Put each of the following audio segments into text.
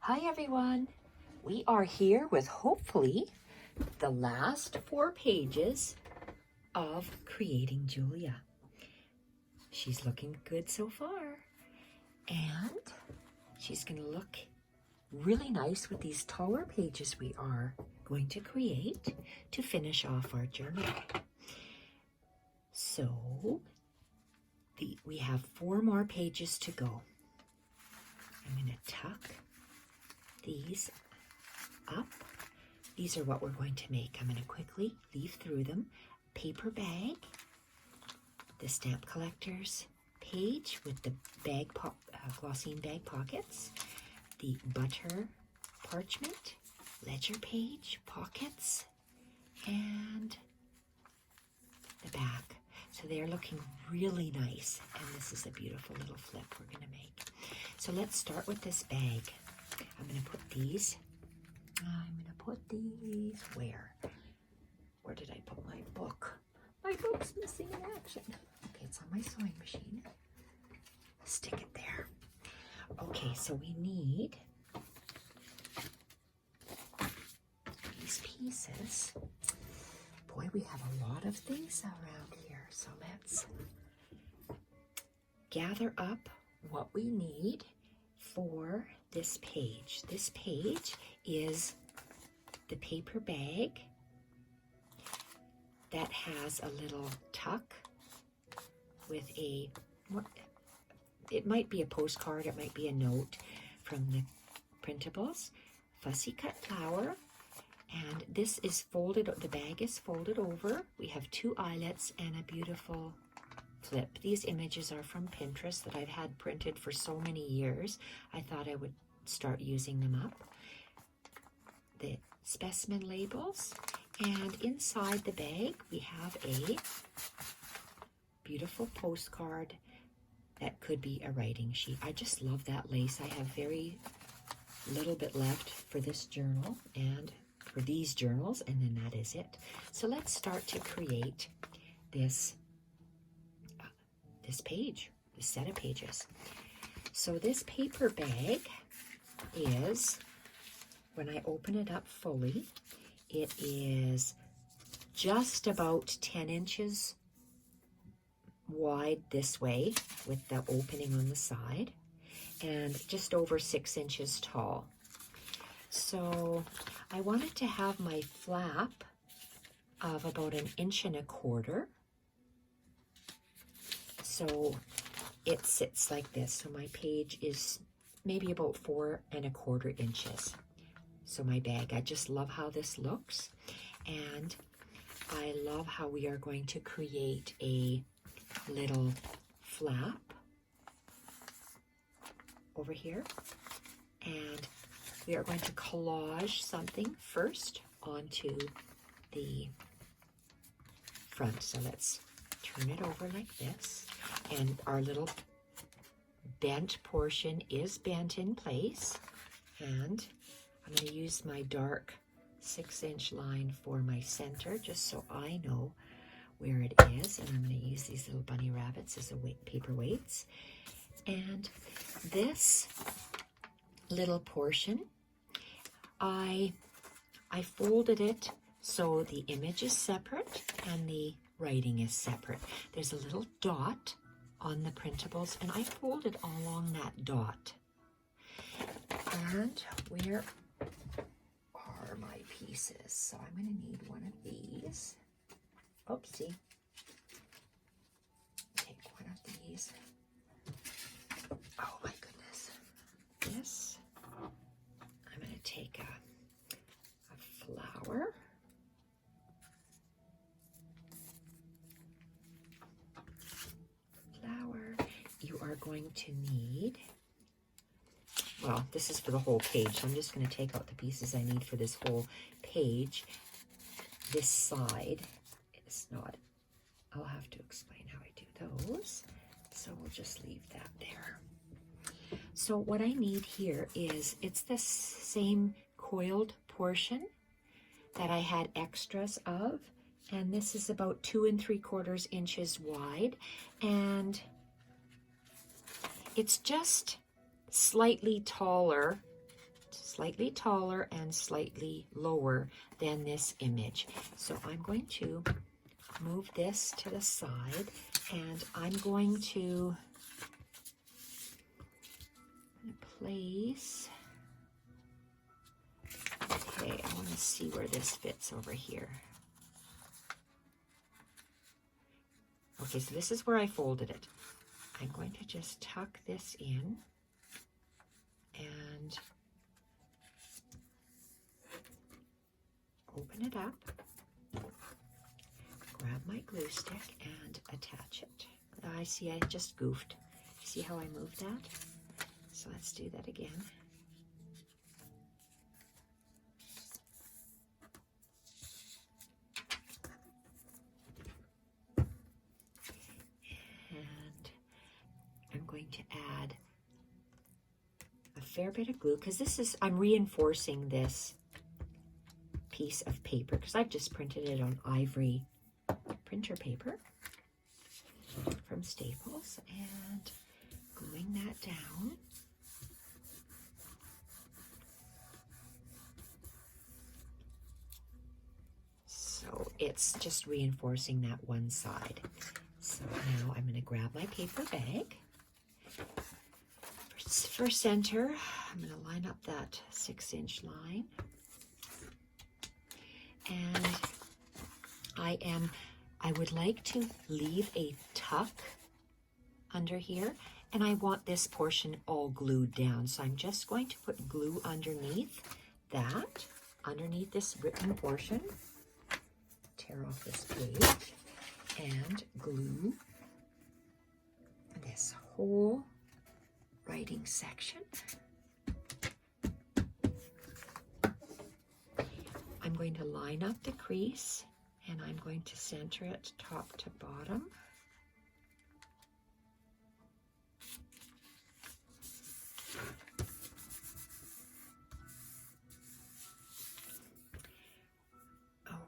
Hi everyone, we are here with hopefully the last 4 pages of Creating Julia. She's looking good so far, and she's going to look really nice with these taller pages we are going to create to finish off our journal. So we have 4 more pages to go. I'm going to tuck these up. These are what we're going to make. I'm going to quickly leaf through them. Paper bag, the stamp collector's page with the bag glossine bag pockets, the butter parchment, ledger page, pockets, and the back. So they're looking really nice, and this is a beautiful little flip we're going to make. So let's start with this bag. I'm going to put these, where? Where did I put my book? My book's missing in action. Okay, it's on my sewing machine. Stick it there. Okay, so we need these pieces. Boy, we have a lot of things around here, so let's gather up what we need for this page. This page is the paper bag that has a little tuck with it might be a postcard, it might be a note from the printables, fussy cut flower, and this is folded, the bag is folded over. We have 2 eyelets and a beautiful flip. These images are from Pinterest that I've had printed for so many years. I thought I would start using them up. The Specimen Labels, and inside the bag we have a beautiful postcard that could be a writing sheet. I just love that lace. I have very little bit left for this journal and for these journals, and then that is it. So let's start to create this page, this set of pages. So this paper bag is, when I open it up fully, it is just about 10 inches wide this way with the opening on the side, and just over 6 inches tall. So I wanted to have my flap of about 1.25 inches. So it sits like this. So my page is maybe about 4¼ inches. So my bag, I just love how this looks, and I love how we are going to create a little flap over here, and we are going to collage something first onto the front. So let's turn it over like this, and our little bent portion is bent in place, and I'm going to use my dark 6-inch line for my center, just so I know where it is. And I'm going to use these little bunny rabbits as paper weights. And this little portion, I folded it so the image is separate and the writing is separate. There's a little dot on the printables, and I folded along that dot. And where are my pieces? So I'm going to need one of these. Oopsie. Take one of these. Oh my goodness. This. I'm going to take a flower. You are going to need, well, this is for the whole page, so I'm just going to take out the pieces I need for this whole page. This side is not, I'll have to explain how I do those, so we'll just leave that there. So what I need here is, it's the same coiled portion that I had extras of, and this is about 2¾ inches wide, and it's just slightly taller slightly taller and slightly lower than this image. So I'm going to move this to the side, and I'm going to place, okay, I want to see where this fits over here. Okay, so this is where I folded it. I'm going to just tuck this in and open it up, grab my glue stick and attach it. I see I just goofed. See how I moved that? So let's do that again. And I'm going to add a fair bit of glue, because this is, I'm reinforcing this piece of paper because I've just printed it on ivory printer paper from Staples, and gluing that down. So it's just reinforcing that one side. So now I'm going to grab my paper bag. For center, I'm going to line up that 6-inch line. And I would like to leave a tuck under here, and I want this portion all glued down. So I'm just going to put glue underneath that, underneath this written portion. Tear off this page and glue this whole writing section. I'm going to line up the crease, and I'm going to center it top to bottom.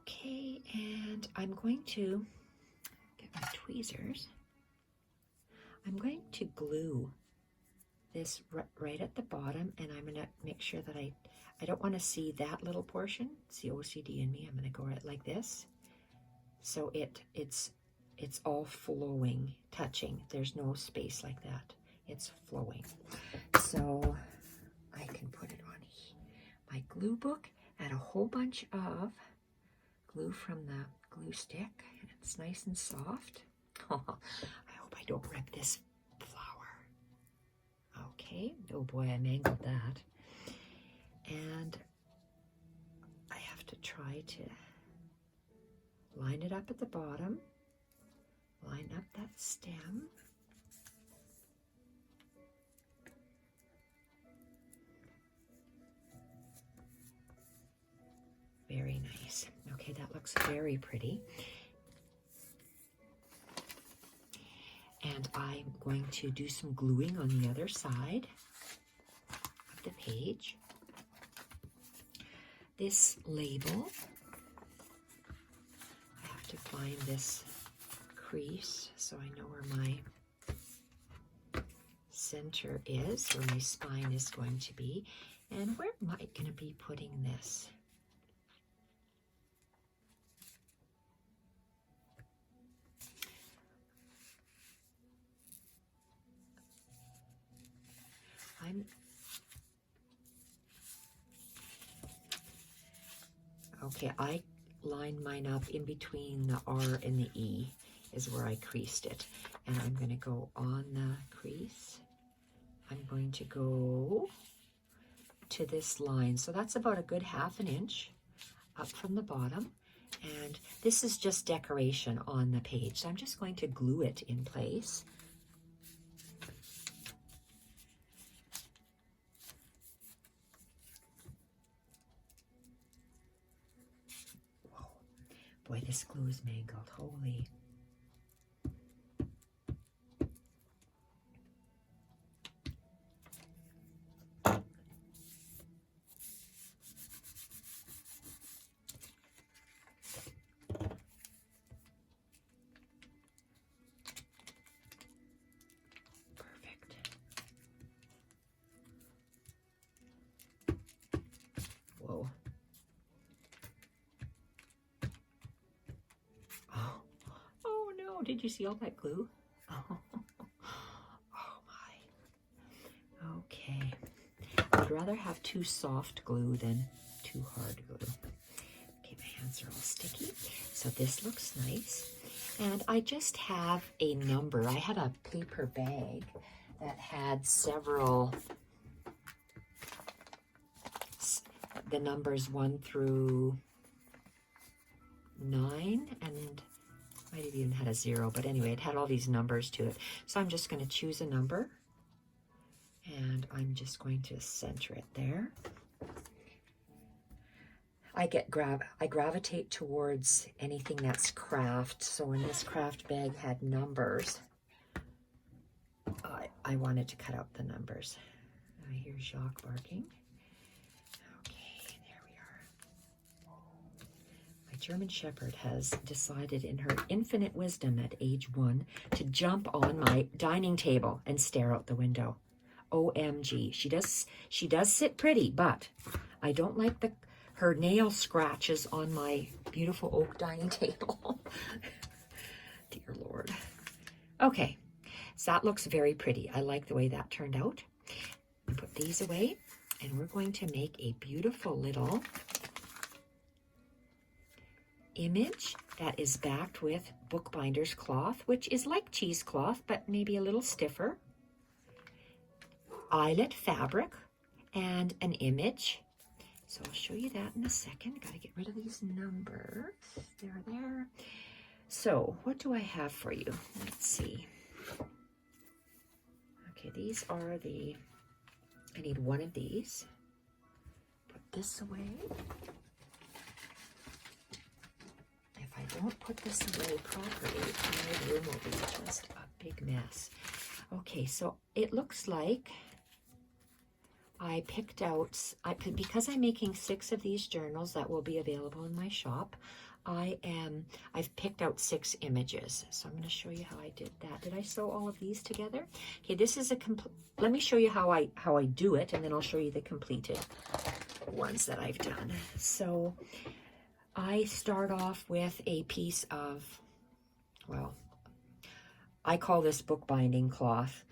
Okay, and I'm going to get my tweezers. I'm going to glue this right at the bottom, and I'm going to make sure that I don't want to see that little portion. It's the OCD in me. I'm going to go right like this. So it's all flowing, touching. There's no space like that. It's flowing. So I can put it on my glue book, add a whole bunch of glue from the glue stick, and it's nice and soft. I hope I don't rip this flower. Okay, oh boy, I mangled that. And I have to try to line it up at the bottom, line up that stem. Very nice. Okay, that looks very pretty. And I'm going to do some gluing on the other side of the page. This label, I have to find this crease so I know where my center is, where my spine is going to be. And where am I going to be putting this? Okay, I lined mine up in between the R and the E is where I creased it. And I'm going to go on the crease. I'm going to go to this line. So that's about a good 1/2 inch up from the bottom. And this is just decoration on the page. So I'm just going to glue it in place. Boy, this glue is mangled. Holy. Perfect. did you see all that glue? Oh, my. Okay. I'd rather have too soft glue than too hard glue. Okay, my hands are all sticky. So this looks nice. And I just have a number. I had a paper bag that had several, the numbers 1 through 9, and might have even had a 0, but anyway, it had all these numbers to it. So I'm just going to choose a number, and I'm just going to center it there. I gravitate towards anything that's craft. So when this craft bag had numbers, I wanted to cut out the numbers. I hear Jacques barking. Okay, there we are. My German Shepherd has decided in her infinite wisdom at age 1 to jump on my dining table and stare out the window. OMG. She does sit pretty, but I don't like her nail scratches on my beautiful oak dining table. Dear Lord. Okay, so that looks very pretty. I like the way that turned out. Put these away, and we're going to make a beautiful little image that is backed with bookbinder's cloth, which is like cheesecloth, but maybe a little stiffer. Eyelet fabric and an image. So I'll show you that in a second. Got to get rid of these numbers. They're there. So what do I have for you? Let's see. Okay, these are I need one of these. Put this away. If I don't put this away properly, my room will be just a big mess. Okay, so it looks like I picked out, because I'm making 6 of these journals that will be available in my shop, I've picked out 6 images. So I'm going to show you how I did that. Did I sew all of these together? Okay, this is let me show you how I do it, and then I'll show you the completed ones that I've done. So I start off with a piece of, well, I call this bookbinding cloth.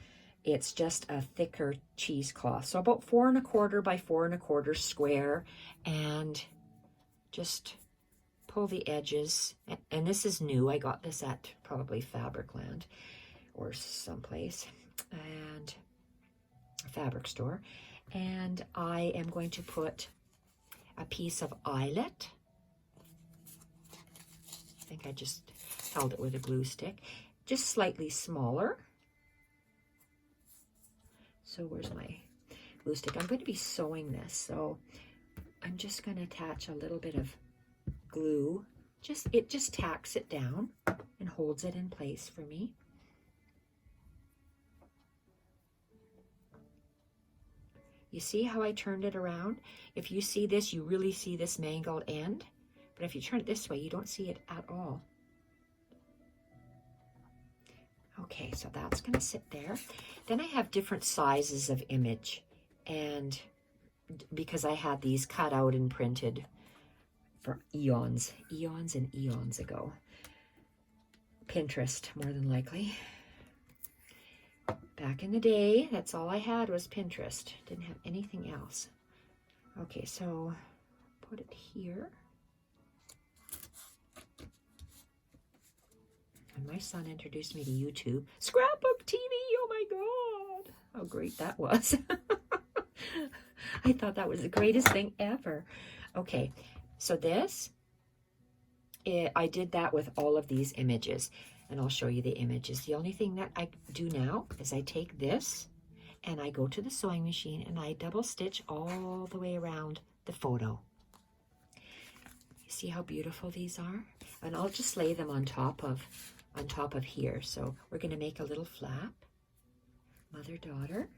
It's just a thicker cheesecloth. So about 4 1/4 by 4 1/4 square, and just pull the edges. And this is new. I got this at probably Fabricland or someplace, and a fabric store. And I am going to put a piece of eyelet. I think I just held it with a glue stick, just slightly smaller. So where's my glue stick? I'm going to be sewing this, so I'm just going to attach a little bit of glue. It just tacks it down and holds it in place for me. You see how I turned it around? If you see this, you really see this mangled end. But if you turn it this way, you don't see it at all. Okay, so that's going to sit there. Then I have different sizes of image, and because I had these cut out and printed for eons and eons ago. Pinterest, more than likely. Back in the day, that's all I had was Pinterest. Didn't have anything else. Okay, so put it here. And my son introduced me to YouTube. Scrapbook TV, oh my God. How great that was. I thought that was the greatest thing ever. Okay, so I did that with all of these images. And I'll show you the images. The only thing that I do now is I take this and I go to the sewing machine and I double stitch all the way around the photo. You see how beautiful these are? And I'll just lay them on top of here. So we're going to make a little flap. Mother-daughter.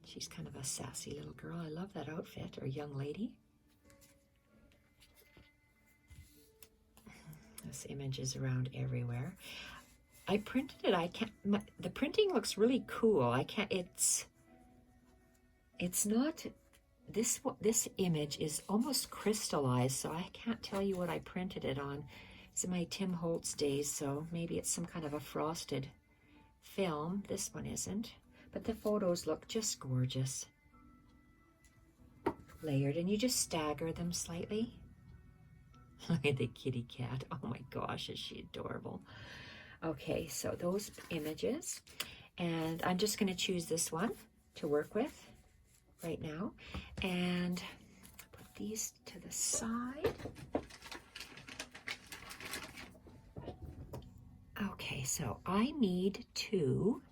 She's kind of a sassy little girl. I love that outfit, or young lady. This image is around everywhere. I printed it. The printing looks really cool. It's not, this image is almost crystallized, so I can't tell you what I printed it on. It's in my Tim Holtz days, so maybe it's some kind of a frosted film. This one isn't, but the photos look just gorgeous. Layered, and you just stagger them slightly. Look at the kitty cat. Oh my gosh, is she adorable. Okay, so those images, and I'm just going to choose this one to work with right now, and put these to the side. Okay, so I need to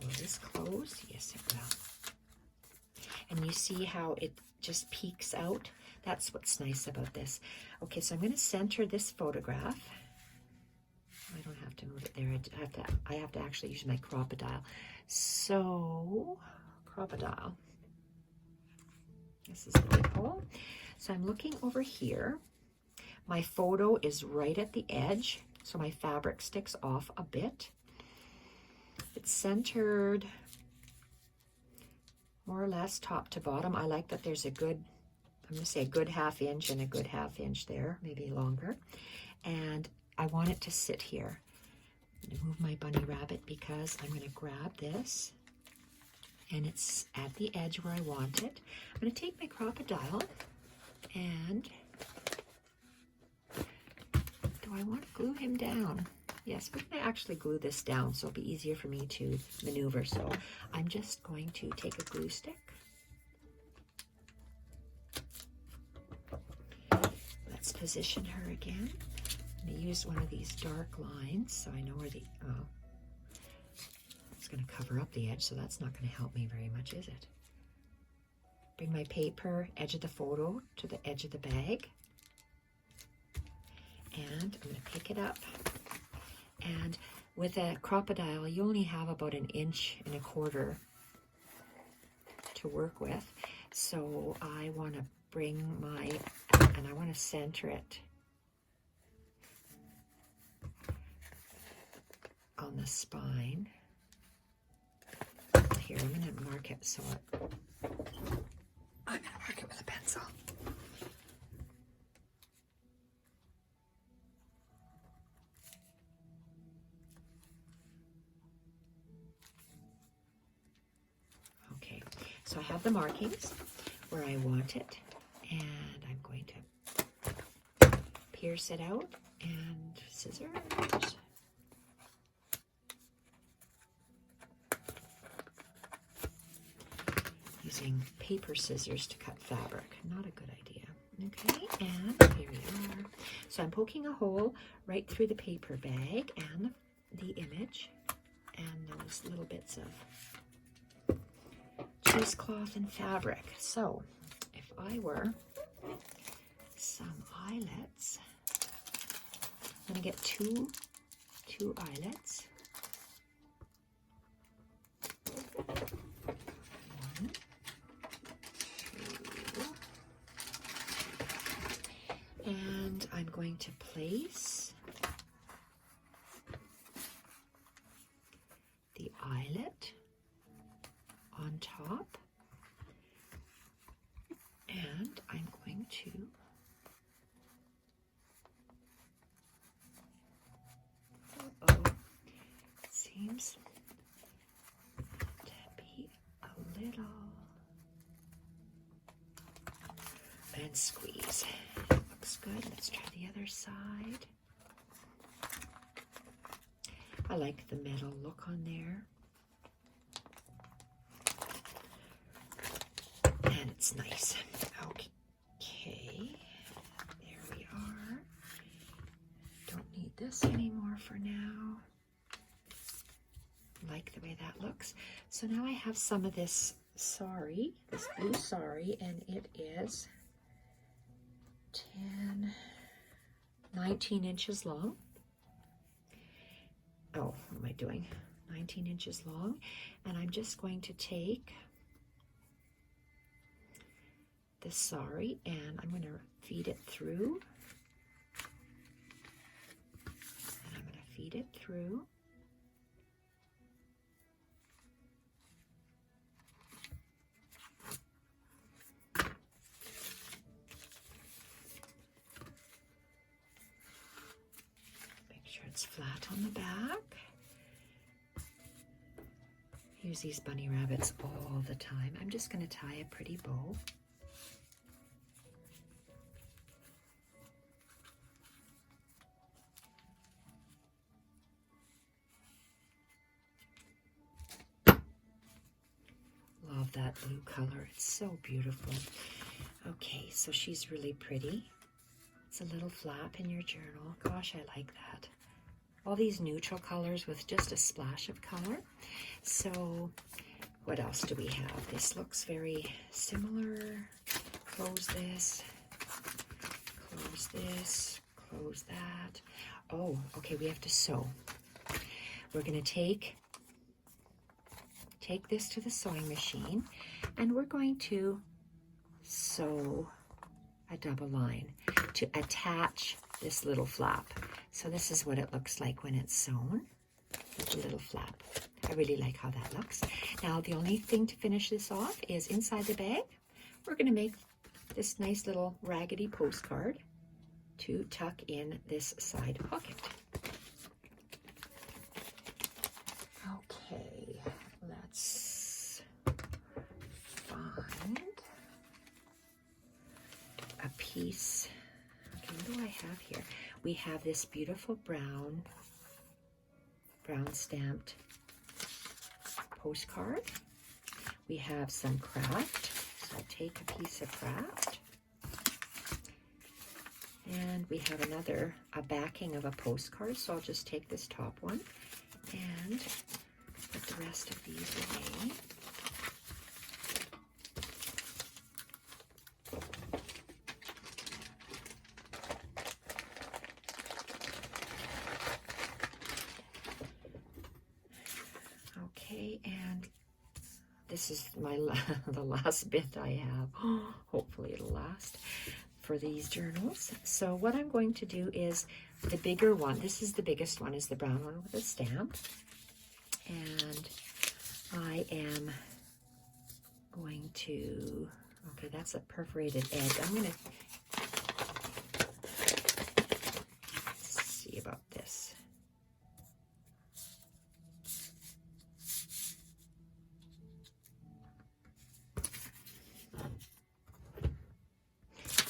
will this close? Yes, it will. And you see how it just peeks out? That's what's nice about this. Okay, so I'm going to center this photograph. I don't have to move it there. I have to actually use my crocodile. So, crocodile. This is the big hole. So I'm looking over here. My photo is right at the edge, so my fabric sticks off a bit. It's centered more or less top to bottom. I like that there's a good, I'm going to say a good ½ inch and a good ½ inch there, maybe longer. And I want it to sit here. I'm going to move my bunny rabbit because I'm going to grab this and it's at the edge where I want it. I'm going to take my crocodile and do I want to glue him down? Yes, we're going to actually glue this down so it'll be easier for me to maneuver. So I'm just going to take a glue stick. Let's position her again. I'm going to use one of these dark lines so I know where the, oh, it's going to cover up the edge, so that's not going to help me very much, is it? Bring my paper, edge of the photo to the edge of the bag. And I'm going to pick it up. And with a crocodile, you only have about 1.25 inches to work with. So I want to bring my, and I want to center it on the spine. Here, I'm going to mark it so I'm going to mark it with a pencil. Okay, so I have the markings where I want it, and I'm going to pierce it out and scissors. Using paper scissors to cut fabric, not a good idea. Okay, and here we are. So I'm poking a hole right through the paper bag and the image and those little bits of cheesecloth and fabric. So if I were some eyelets, I'm going to get two eyelets. One, two. And I'm going to place the eyelet on top, and I'm going to seems to be a little, and squeeze. Looks good. Let's try the other side. I like the metal look on there. And it's nice. Okay, there we are. Don't need this anymore for now. Like the way that looks. So now I have some of this sari, this blue sari, and it is 19 inches long. Oh, what am I doing? 19 inches long. And I'm just going to take the sari and I'm going to feed it through. And I'm going to feed it through. it's flat on the back. Use these bunny rabbits all the time. I'm just going to tie a pretty bow. Love that blue color. It's so beautiful. Okay, so she's really pretty. It's a little flap in your journal. Gosh, I like that. All these neutral colors with just a splash of color. So what else do we have? This looks very similar. Close this, close that. Oh, okay, we have to sew. We're going to take this to the sewing machine, and we're going to sew a double line to attach this little flap. So this is what it looks like when it's sewn, with a little flap. I really like how that looks. Now the only thing to finish this off is inside the bag, we're going to make this nice little raggedy postcard to tuck in this side pocket. Okay, let's find a piece. Okay, what do I have here? We have this beautiful brown stamped postcard. We have some craft. So I'll take a piece of craft. And we have a backing of a postcard. So I'll just take this top one and put the rest of these away. Okay, and this is the last bit I have. Hopefully it'll last for these journals. So what I'm going to do is the bigger one, this is the biggest one, is the brown one with a stamp. And I am going to, okay, that's a perforated edge. I'm going to see about this.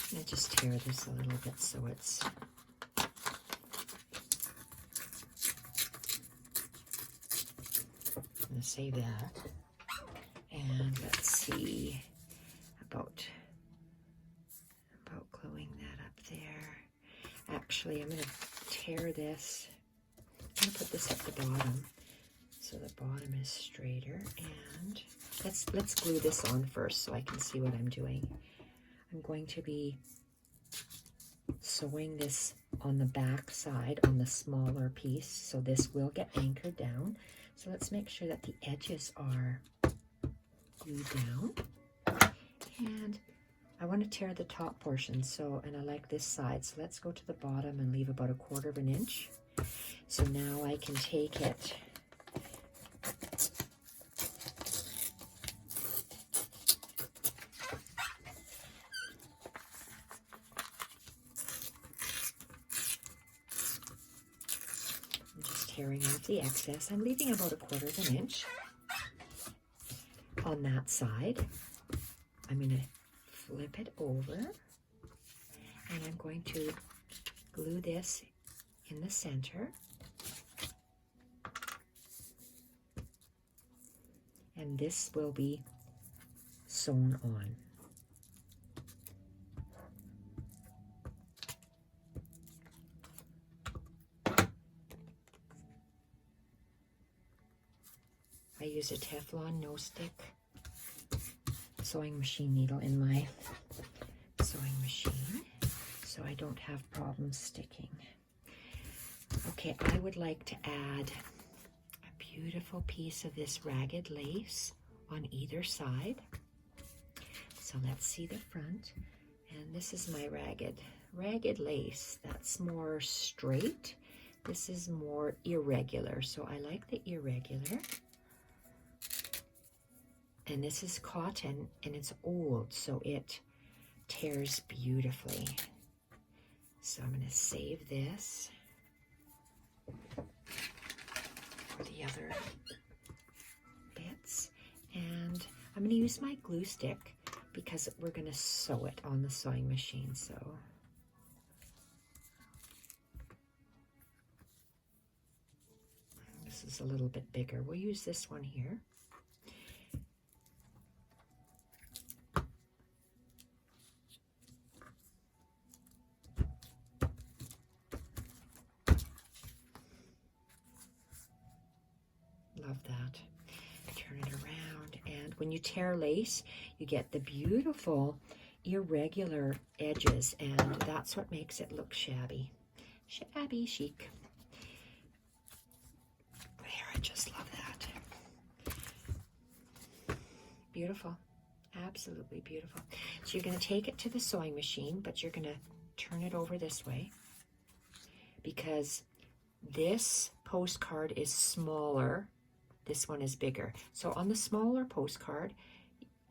I'm going to just tear this a little bit so it's going to save that. And let's see about gluing that up there. Actually, I'm going to tear this. I'm going to put this at the bottom so the bottom is straighter. And let's glue this on first so I can see what I'm doing. I'm going to be sewing this on the back side on the smaller piece, so this will get anchored down. So let's make sure that the edges are glued down. And I want to tear the top portion, so, and I like this side, so let's go to the bottom and leave about 1/4 of an inch. So now I can take it tearing off the excess. I'm leaving about 1/4 of an inch on that side. I'm going to flip it over and I'm going to glue this in the center. And this will be sewn on. I use a Teflon no-stick sewing machine needle in my sewing machine, so I don't have problems sticking. Okay, I would like to add a beautiful piece of this ragged lace on either side. So let's see the front. And this is my ragged lace. That's more straight. This is more irregular, so I like the irregular. And this is cotton, and it's old, so it tears beautifully. So I'm going to save this. I'm going to use my glue stick because we're going to sew it on the sewing machine. So this is a little bit bigger. We'll use this one here. Love that. Turn it around, and when you tear lace, you get the beautiful irregular edges, and that's what makes it look shabby. Shabby chic. There, I just love that. Beautiful. Absolutely beautiful. So you're going to take it to the sewing machine, but you're going to turn it over this way because this postcard is smaller. This one is bigger. So on the smaller postcard,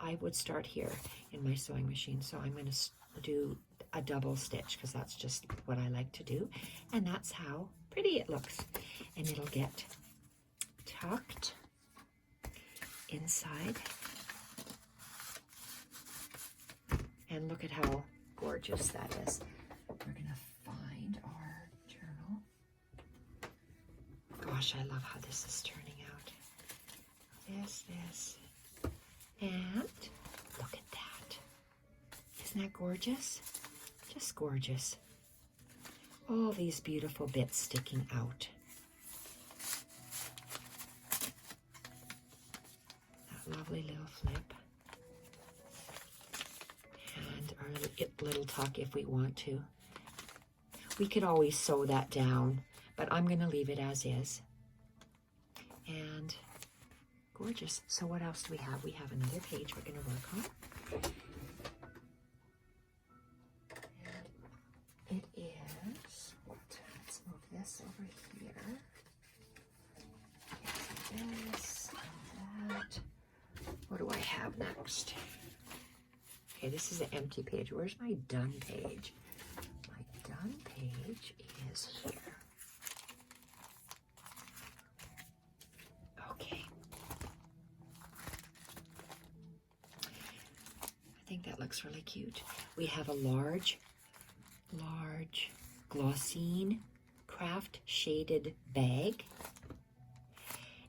I would start here in my sewing machine. So I'm going to do a double stitch because that's just what I like to do. And that's how pretty it looks. And it'll get tucked inside. And look at how gorgeous that is. We're going to find our journal. Gosh, I love how this is turning out. This, and look at that. Isn't that gorgeous? Just gorgeous. All these beautiful bits sticking out. That lovely little flip. And our little tuck if we want to. We could always sew that down, but I'm going to leave it as is. And gorgeous. So what else do we have? We have another page we're going to work on. And it is, let's move this over here. This and that. What do I have next? Okay, this is an empty page. Where's my done page? My done page is here. I think that looks really cute. We have a large glossine craft shaded bag.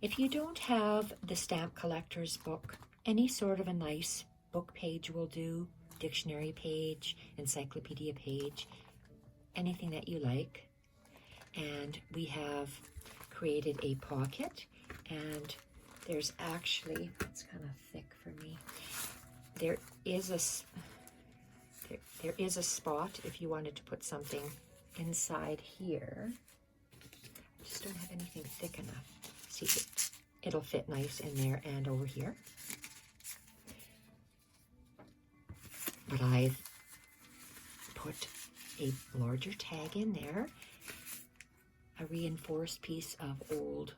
If you don't have the Stamp Collector's book, any sort of a nice book page will do, dictionary page, encyclopedia page, anything that you like. And we have created a pocket, and there's actually, it's kind of thick for me. There is a spot if you wanted to put something inside here. I just don't have anything thick enough. See, it'll fit nice in there and over here. But I've put a larger tag in there, a reinforced piece of old,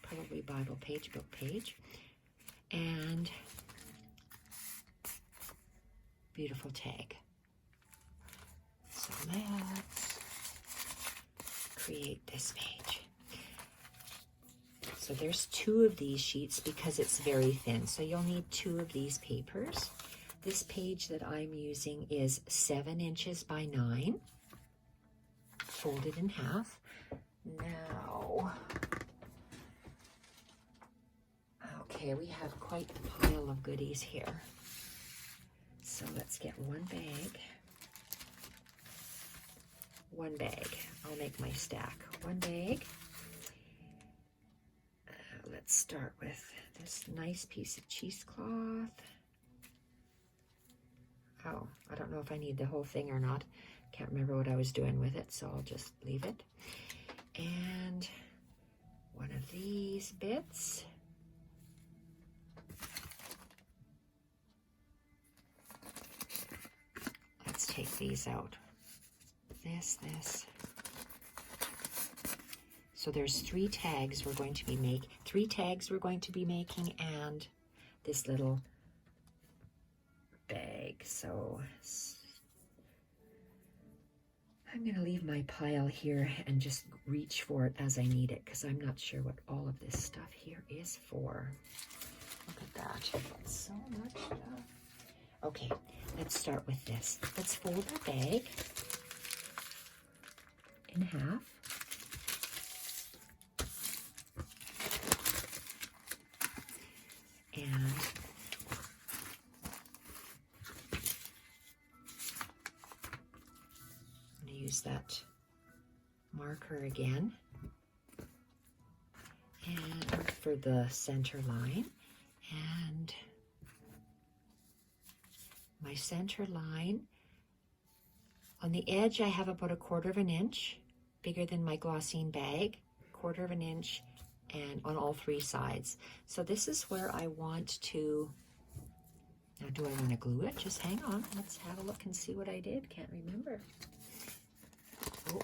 probably Bible page, book page, and beautiful tag. So let's create this page. So there's 2 of these sheets because it's very thin. So you'll need 2 of these papers. This page that I'm using is 7 inches by 9, folded in half. Now, okay, we have quite a pile of goodies here. So let's get one bag. One bag. I'll make my stack. One bag. Let's start with this nice piece of cheesecloth. Oh, I don't know if I need the whole thing or not. Can't remember what I was doing with it, so I'll just leave it. And one of these bits. Let's take these out. This. So there's 3 tags we're going to be making. 3 tags we're going to be making, and this little bag. So I'm going to leave my pile here and just reach for it as I need it, because I'm not sure what all of this stuff here is for. Look at that. So much stuff. Okay, let's start with this. Let's fold our bag in half. And I'm going to use that marker again and for the center line. And my center line, on the edge I have about 1/4 of an inch, bigger than my glossine bag, 1/4 of an inch, and on all 3 sides. So this is where I want to, now do I want to glue it? Just hang on, let's have a look and see what I did. Can't remember. Oh.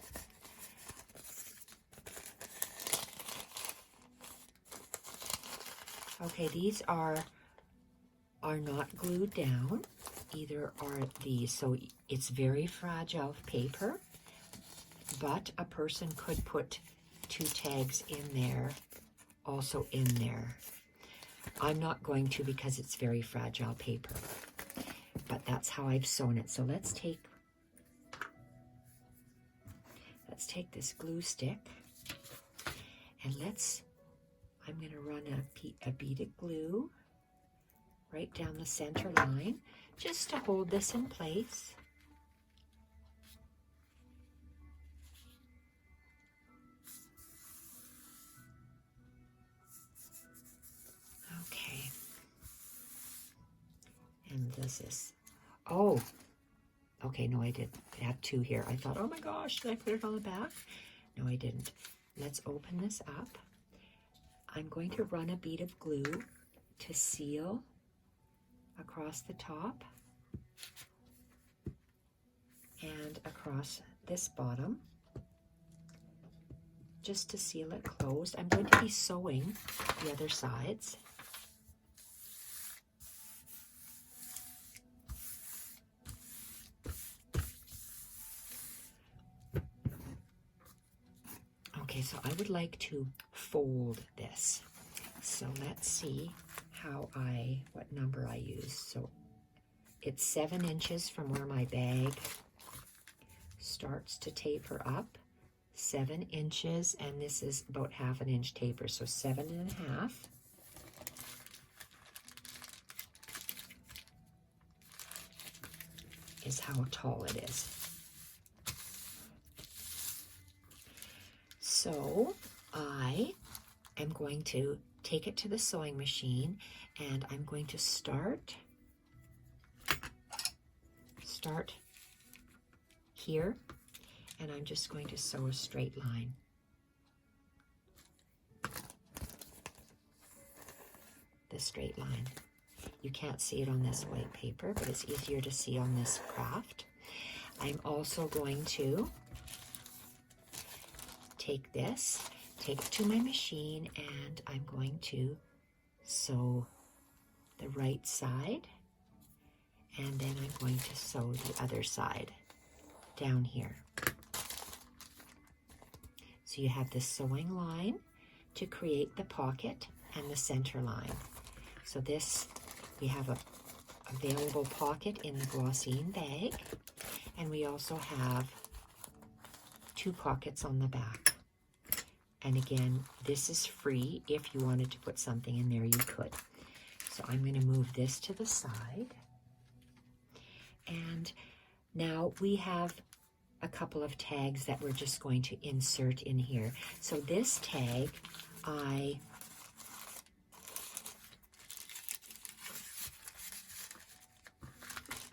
Okay, these are not glued down, either are these. So it's very fragile paper, but a person could put 2 tags in there, also in there. I'm not going to because it's very fragile paper, but that's how I've sewn it. So let's take this glue stick and I'm going to run a bead of glue right down the center line just to hold this in place. Okay. And does this? Oh, okay, no, I did. I have 2 here. I thought, oh my gosh, did I put it on the back? No, I didn't. Let's open this up. I'm going to run a bead of glue to seal across the top and across this bottom, just to seal it closed. I'm going to be sewing the other sides. Okay, so I would like to fold this. So let's see what number I use. So it's 7 inches from where my bag starts to taper up. 7 inches, and this is about 1/2 inch taper, so 7 1/2. Is how tall it is. So I am going to take it to the sewing machine, and I'm going to start here, and I'm just going to sew a straight line. The straight line. You can't see it on this white paper, but it's easier to see on this craft. I'm also going to take this, take it to my machine, and I'm going to sew the right side, and then I'm going to sew the other side down here. So you have the sewing line to create the pocket and the center line. So this, we have a available pocket in the glossine bag, and we also have 2 pockets on the back. And again, this is free. If you wanted to put something in there, you could. So I'm going to move this to the side. And now we have a couple of tags that we're just going to insert in here. So this tag, I'm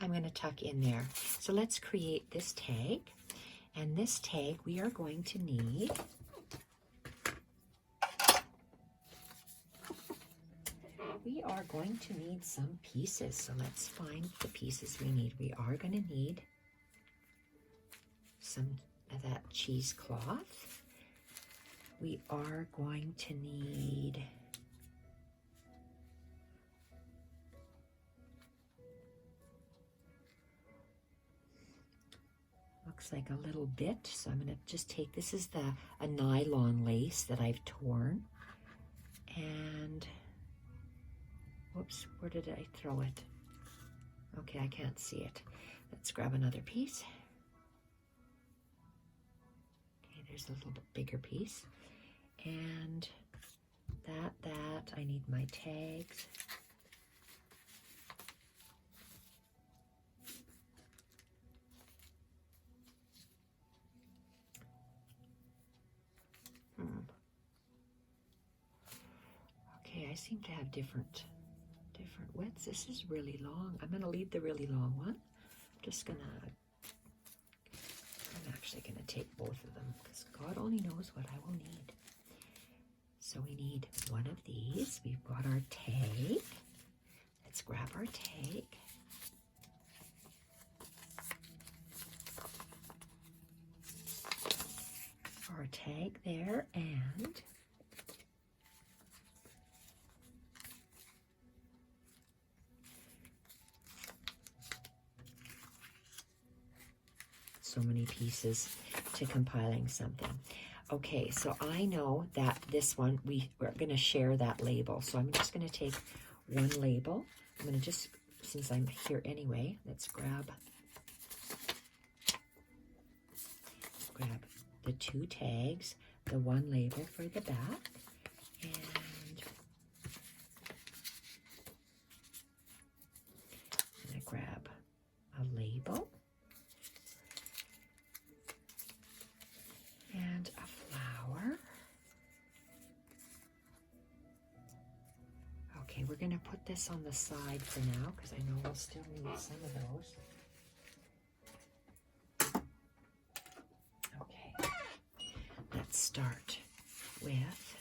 going to tuck in there. So let's create this tag. And this tag we are going to need some pieces. So let's find the pieces we need. We are going to need some of that cheesecloth. We are going to need looks like a little bit, so I'm going to just take, this is a nylon lace that I've torn, and Whoops, where did I throw it? Okay, I can't see it. Let's grab another piece. Okay, there's a little bit bigger piece. And that, I need my tags. Okay, I seem to have different widths. This is really long. I'm gonna leave the really long one. I'm actually gonna take both of them because God only knows what I will need. So we need one of these. We've got our tag. Let's grab our tag. Our tag there, and so many pieces to compiling something. Okay, so I know that this one, we're going to share that label. So I'm just going to take one label. I'm going to just, since I'm here anyway, let's grab the two tags, the one label for the back, and I'm going to grab a label and a flower. Okay, we're going to put this on the side for now because I know we'll still need some of those. Okay, let's start with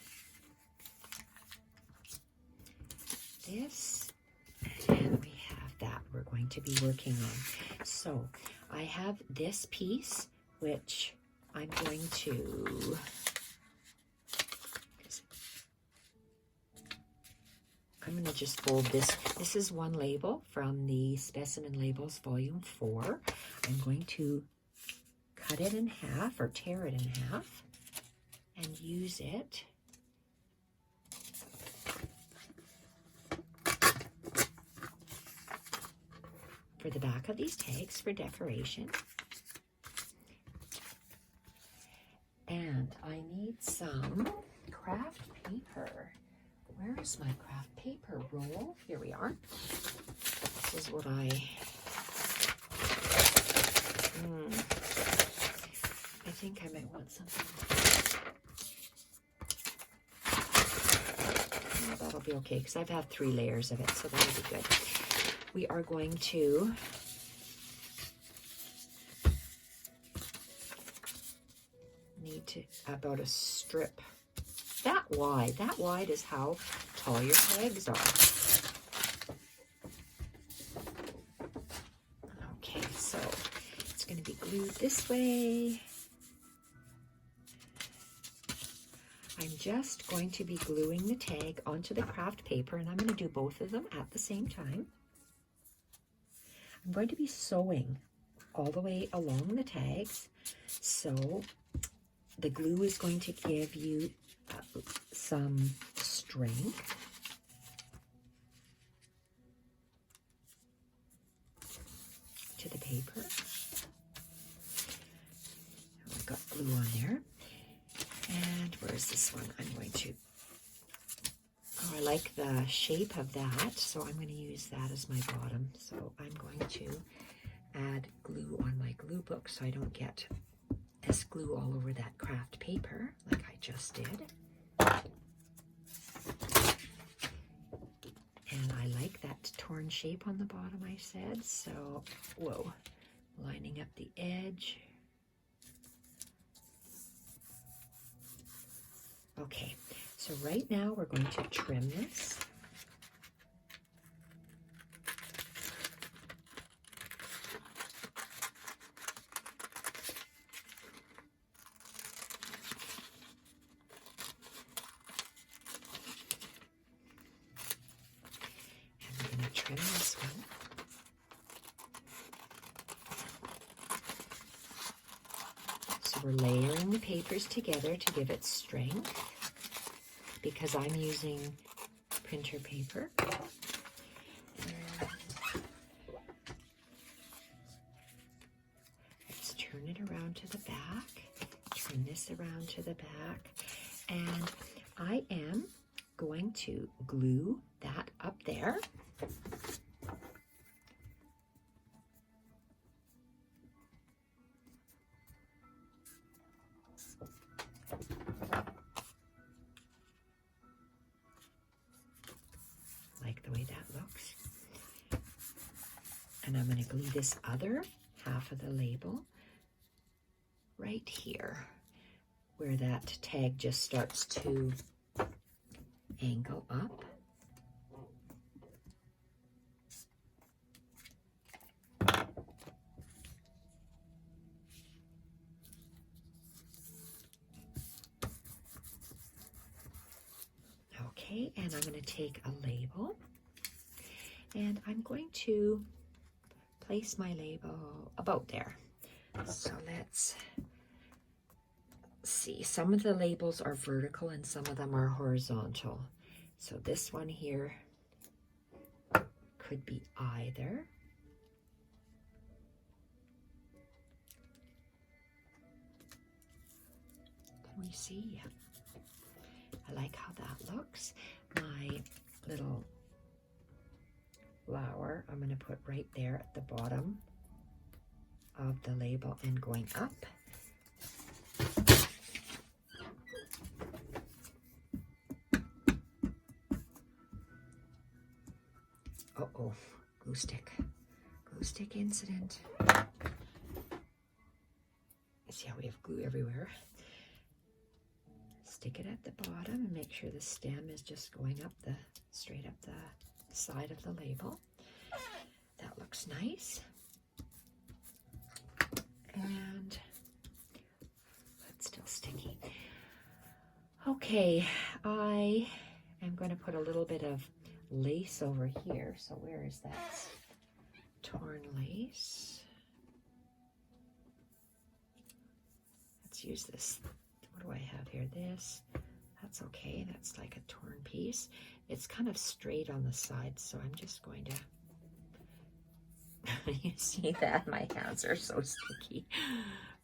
this, and we have that we're going to be working on. So I have this piece, which I'm going to just fold this. This is one label from the Specimen Labels Volume 4. I'm going to cut it in half or tear it in half and use it for the back of these tags for decoration. And I need some craft paper. Where is my craft paper roll? Here we are. This is what I think I might want something. Oh, that'll be okay because I've had 3 layers of it, so that'll be good. We are going to need to about a strip that wide. That wide is how tall your tags are. Okay, so it's going to be glued this way. I'm just going to be gluing the tag onto the craft paper, and I'm going to do both of them at the same time. I'm going to be sewing all the way along the tags, so the glue is going to give you some strength. To the paper. I've got glue on there. And where's this one? I'm going to, I like the shape of that, so I'm going to use that as my bottom. So I'm going to add glue on my glue book so I don't get this glue all over that craft paper like I just did. And I like that torn shape on the bottom, I said. So, whoa, lining up the edge. Okay, so right now we're going to trim this. Trim this one. So we're layering the papers together to give it strength because I'm using printer paper. around to the back, turn this around to the back, and I am going to glue that up there. Like the way that looks. And I'm going to glue this other half of the label right here, where that tag just starts to angle up. Okay, and I'm going to take a label, and I'm going to place my label about there. So let's see. Some of the labels are vertical and some of them are horizontal. So this one here could be either. Can we see? I like how that looks. My little flower I'm going to put right there at the bottom of the label and going up. Uh-oh, glue stick incident. See how we have glue everywhere. Stick it at the bottom and make sure the stem is just going up straight up the side of the label. That looks nice. And it's still sticky. Okay, I am going to put a little bit of lace over here. So where is that torn lace? Let's use this. What do I have here? This. That's okay. That's like a torn piece. It's kind of straight on the side, so I'm just going to... You see that? My hands are so sticky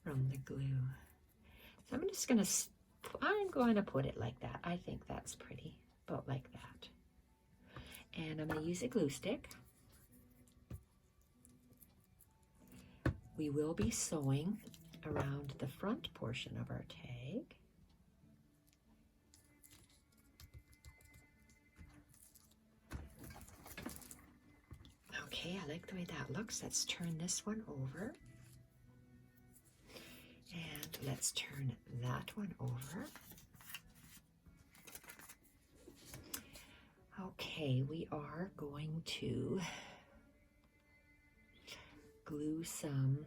from the glue. So I'm going to put it like that. I think that's pretty, about like that. And I'm going to use a glue stick. We will be sewing around the front portion of our tag. Okay, I like the way that looks. Let's turn this one over. And let's turn that one over. Okay, we are going to glue some,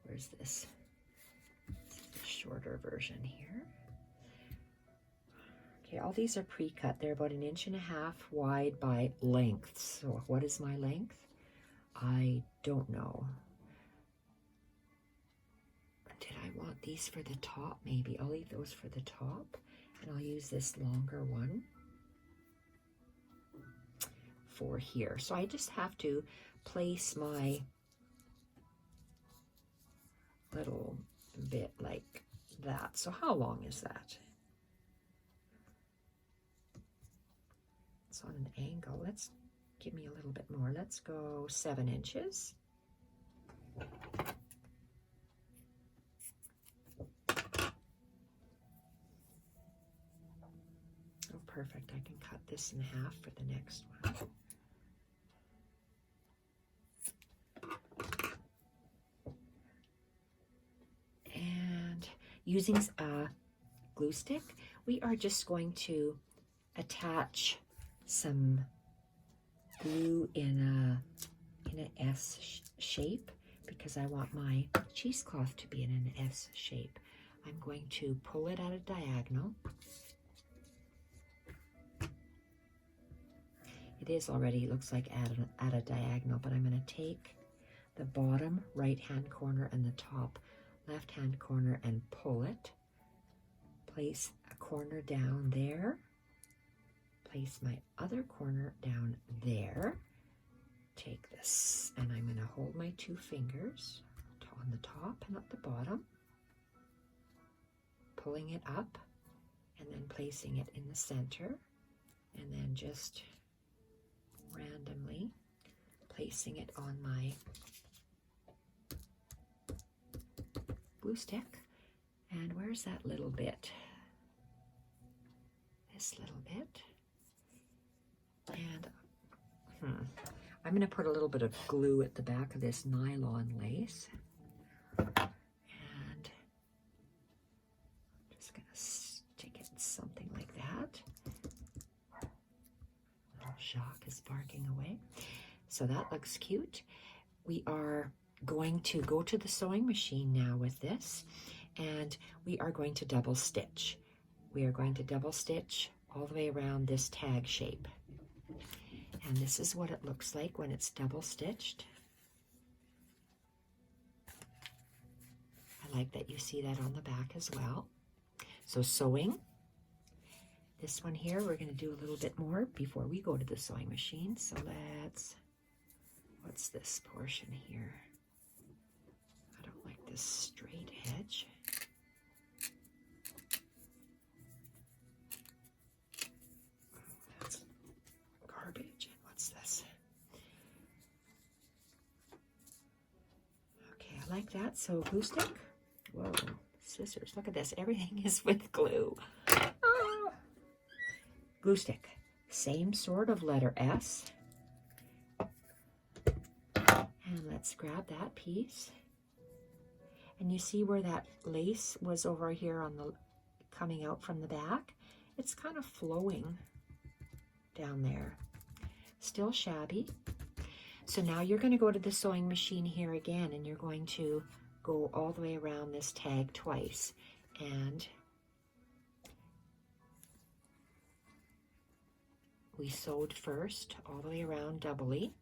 where's this? This is the shorter version here. Okay, all these are pre-cut. They're about 1.5 inches wide by length. So what is my length? I don't know. Did I want these for the top? Maybe I'll leave those for the top, and I'll use this longer one for here. So I just have to place my little bit like that. So how long is that? It's on an angle. Let's give me a little bit more. Let's go 7 inches. Oh, perfect. I can cut this in half for the next one. And using a glue stick, we are just going to attach some glue in an S shape, because I want my cheesecloth to be in an S shape. I'm going to pull it at a diagonal. It is already, it looks like at a diagonal, but I'm going to take the bottom right-hand corner and the top left-hand corner and pull it. Place a corner down there. Place my other corner down there. Take this, and I'm going to hold my 2 fingers, on the top and at the bottom, pulling it up and then placing it in the center, and then just randomly placing it on my glue stick. And where's that little bit? This little bit. And I'm going to put a little bit of glue at the back of this nylon lace. And I'm just going to stick it something like that. Little Jacques is barking away. So that looks cute. We are going to go to the sewing machine now with this, and we are going to double stitch. We are going to double stitch all the way around this tag shape. And this is what it looks like when it's double stitched. I like that you see that on the back as well. So sewing. This one here, we're going to do a little bit more before we go to the sewing machine. So let's, what's this portion here? I don't like this straight edge. That's garbage. And what's this? Okay, I like that. So glue stick. Whoa, scissors. Look at this. Everything is with glue. Ah. Glue stick. Same sort of letter S. And let's grab that piece. And you see where that lace was over here on the coming out from the back? It's kind of flowing down there. Still shabby. So now you're going to go to the sewing machine here again, and you're going to go all the way around this tag twice. And we sewed first all the way around doubly.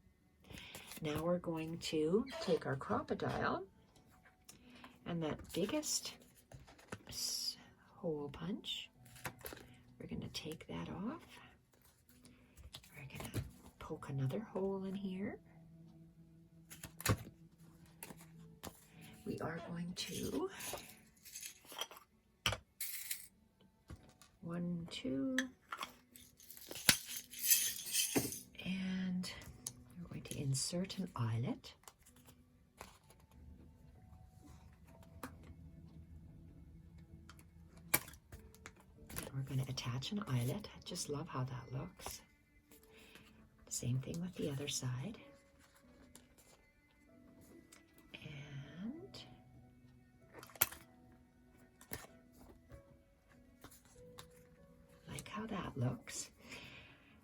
Now we're going to take our crocodile and that biggest hole punch. We're going to take that off. We're going to poke another hole in here. We are going to 1, 2, and we're going to insert an eyelet. And we're going to attach an eyelet. I just love how that looks. Same thing with the other side. How that looks.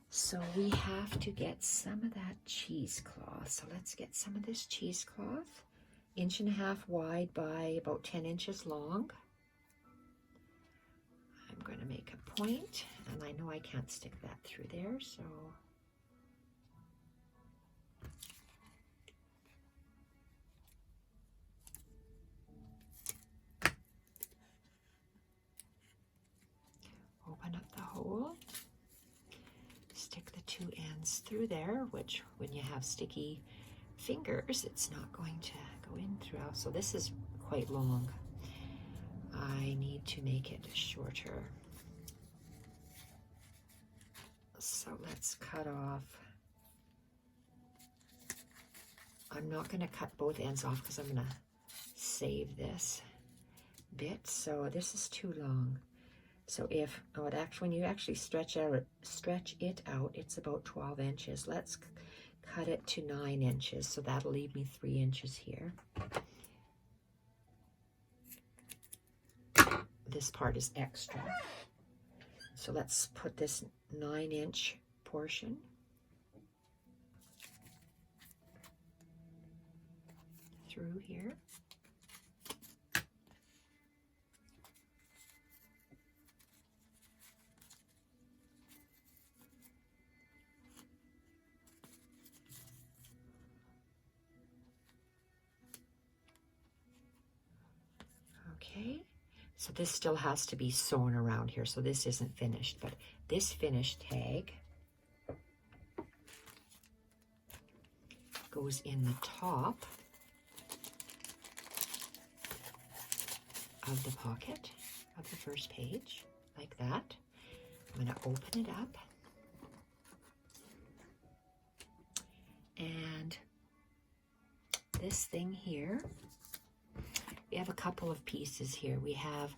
So we have to get some of that cheesecloth. So let's get some of this cheesecloth, 1.5 inches wide by about 10 inches long. I'm going to make a point, and I know I can't stick that through there, so open up the hole, stick the 2 ends through there, which when you have sticky fingers, it's not going to go in throughout. So this is quite long. I need to make it shorter. So let's cut off. I'm not going to cut both ends off because I'm going to save this bit. So this is too long. So if, oh, when you actually stretch it out, it's about 12 inches. Let's cut it to 9 inches. So that'll leave me 3 inches here. This part is extra. So let's put this 9-inch portion through here. Okay, so this still has to be sewn around here, so this isn't finished, but this finished tag goes in the top of the pocket of the first page, like that. I'm going to open it up. And this thing here, we have a couple of pieces here. We have,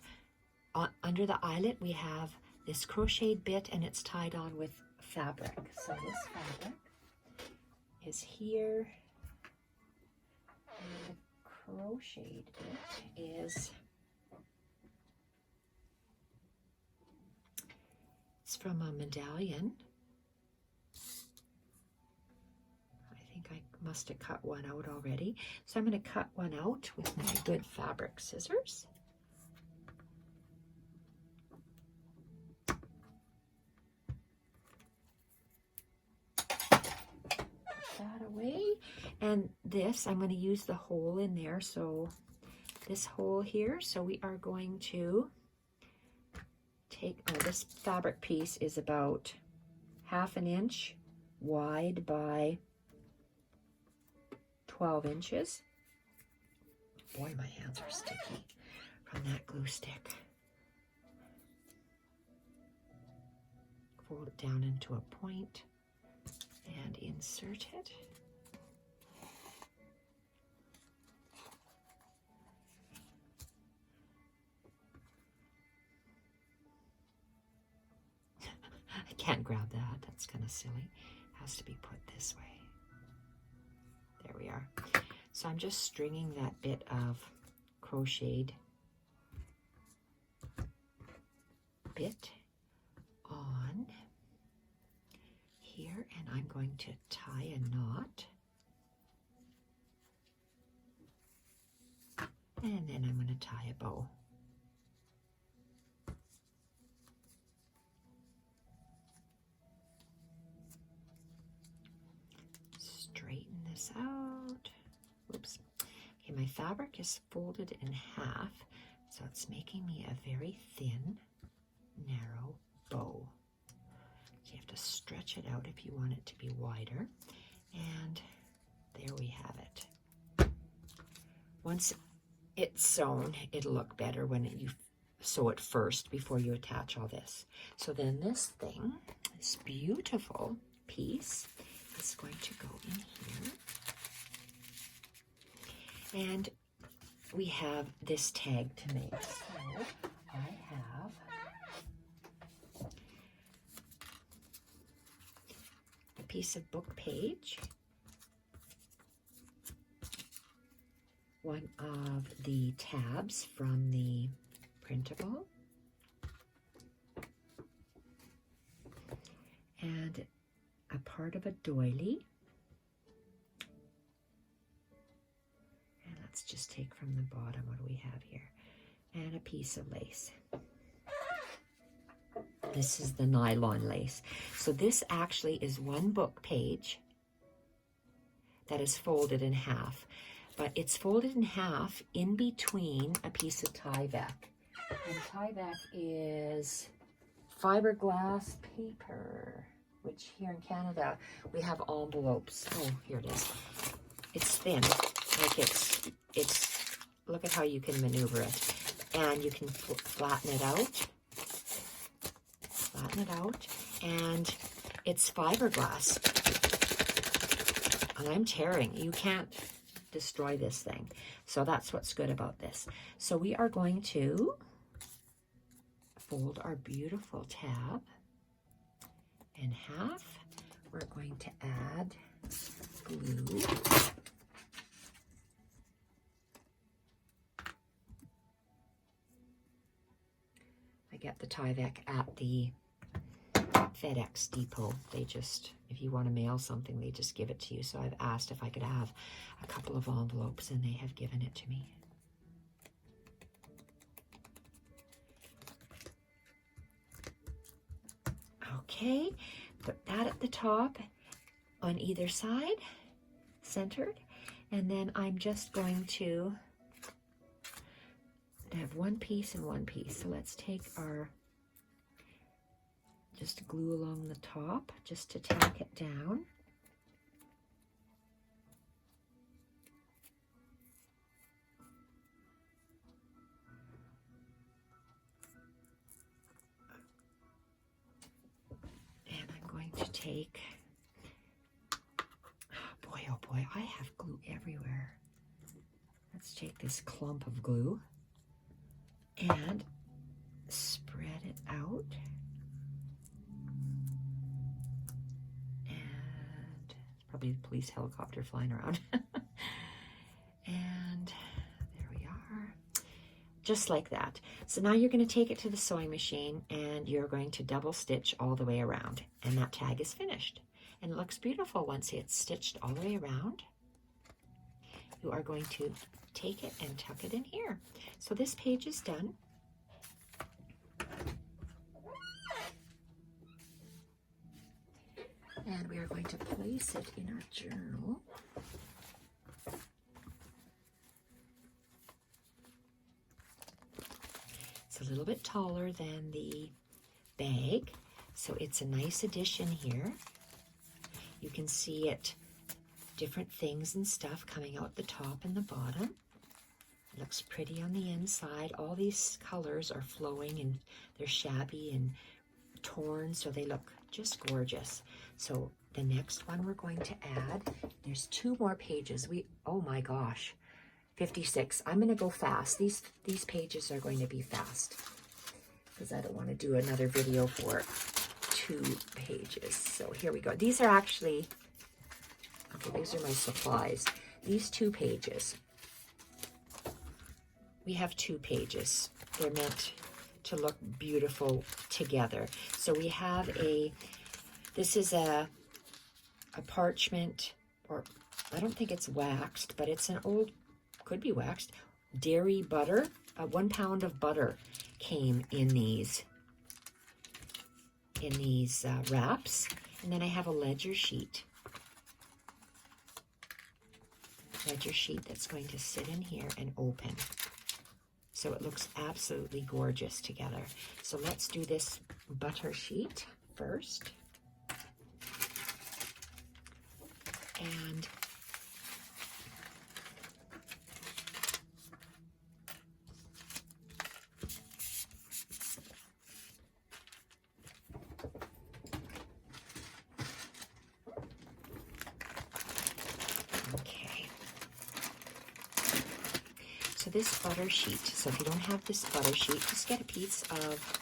under the eyelet, we have this crocheted bit, and it's tied on with fabric. So this fabric is here, and the crocheted bit is, it's from a medallion. I think I must have cut one out already. So I'm going to cut one out with my good fabric scissors. That away, and this I'm going to use the hole in there, so this hole here, so we are going to take, this fabric piece is about 1/2 inch wide by 12 inches. Boy, my hands are sticky from that glue stick. Fold it down into a point and insert it. I can't grab that. That's kind of silly. It has to be put this way. There we are. So I'm just stringing that bit of crocheted bit on here, and I'm going to tie a knot, and then I'm going to tie a bow. Straighten this out. Oops. Okay, my fabric is folded in half, so it's making me a very thin, narrow bow. So you have to stretch it out if you want it to be wider. And there we have it. Once it's sewn, it'll look better when you sew it first before you attach all this. So then this thing, this beautiful piece, is going to go in here. And we have this tag to make. So I have a piece of book page, one of the tabs from the printable, and a part of a doily. And let's just take from the bottom, what do we have here? And a piece of lace. This is the nylon lace. So this actually is one book page that is folded in half, but it's folded in half in between a piece of Tyvek. And Tyvek is fiberglass paper, which here in Canada we have envelopes. Oh, here it is. It's thin, like it's. Look at how you can maneuver it, and you can flatten it out. Flatten it out, and it's fiberglass. And I'm tearing. You can't destroy this thing. So that's what's good about this. So we are going to fold our beautiful tab in half. We're going to add glue. I get the Tyvek at the FedEx depot. They just, if you want to mail something, they just give it to you. So I've asked if I could have a couple of envelopes, and they have given it to me. Okay, put that at the top on either side, centered, and then I'm just going to have one piece and one piece. So let's take our, just glue along the top just to tack it down. take, oh boy, I have glue everywhere. Let's take this clump of glue and spread it out. And probably the police helicopter flying around. And there we are. Just like that. So now you're going to take it to the sewing machine and you're going to double stitch all the way around. And that tag is finished. And it looks beautiful once it's stitched all the way around. You are going to take it and tuck it in here. So this page is done. And we are going to place it in our journal. It's a little bit taller than the bag, so it's a nice addition here. You can see it, different things and stuff coming out the top and the bottom. It looks pretty on the inside. All these colors are flowing and they're shabby and torn, so they look just gorgeous. So the next one we're going to add, there's 2 more pages. Oh my gosh, 56. I'm going to go fast. These pages are going to be fast because I don't want to do another video for 2 pages. So here we go. These are actually, okay, these are my supplies. These 2 pages, we have 2 pages. They're meant to look beautiful together. So we have this is a parchment, or I don't think it's waxed, but it's an old, could be waxed, dairy butter. 1 pound of butter came in these wraps. And then I have a ledger sheet. That's going to sit in here and open. So it looks absolutely gorgeous together. So let's do this butter sheet first. And so this butter sheet, so if you don't have this butter sheet, just get a piece of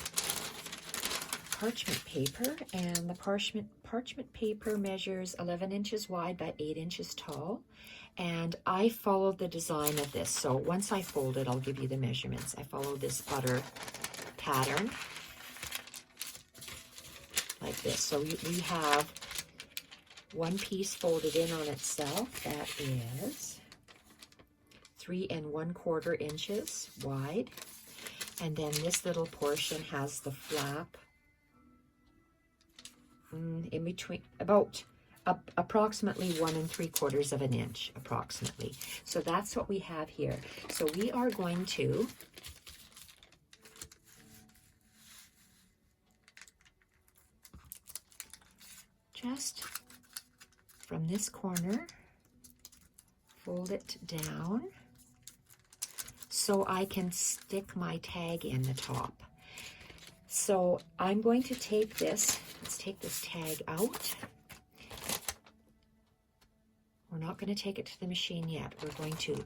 parchment paper, and the parchment paper measures 11 inches wide by 8 inches tall, and I followed the design of this. So once I fold it, I'll give you the measurements. I follow this butter pattern like this. So we have 1 piece folded in on itself that is 3 1/4 inches wide, and then this little portion has the flap in between, about approximately 1 3/4 of an inch, approximately. So that's what we have here. So we are going to just from this corner fold it down so I can stick my tag in the top. So I'm going to take this, let's take this tag out. We're not going to take it to the machine yet. We're going to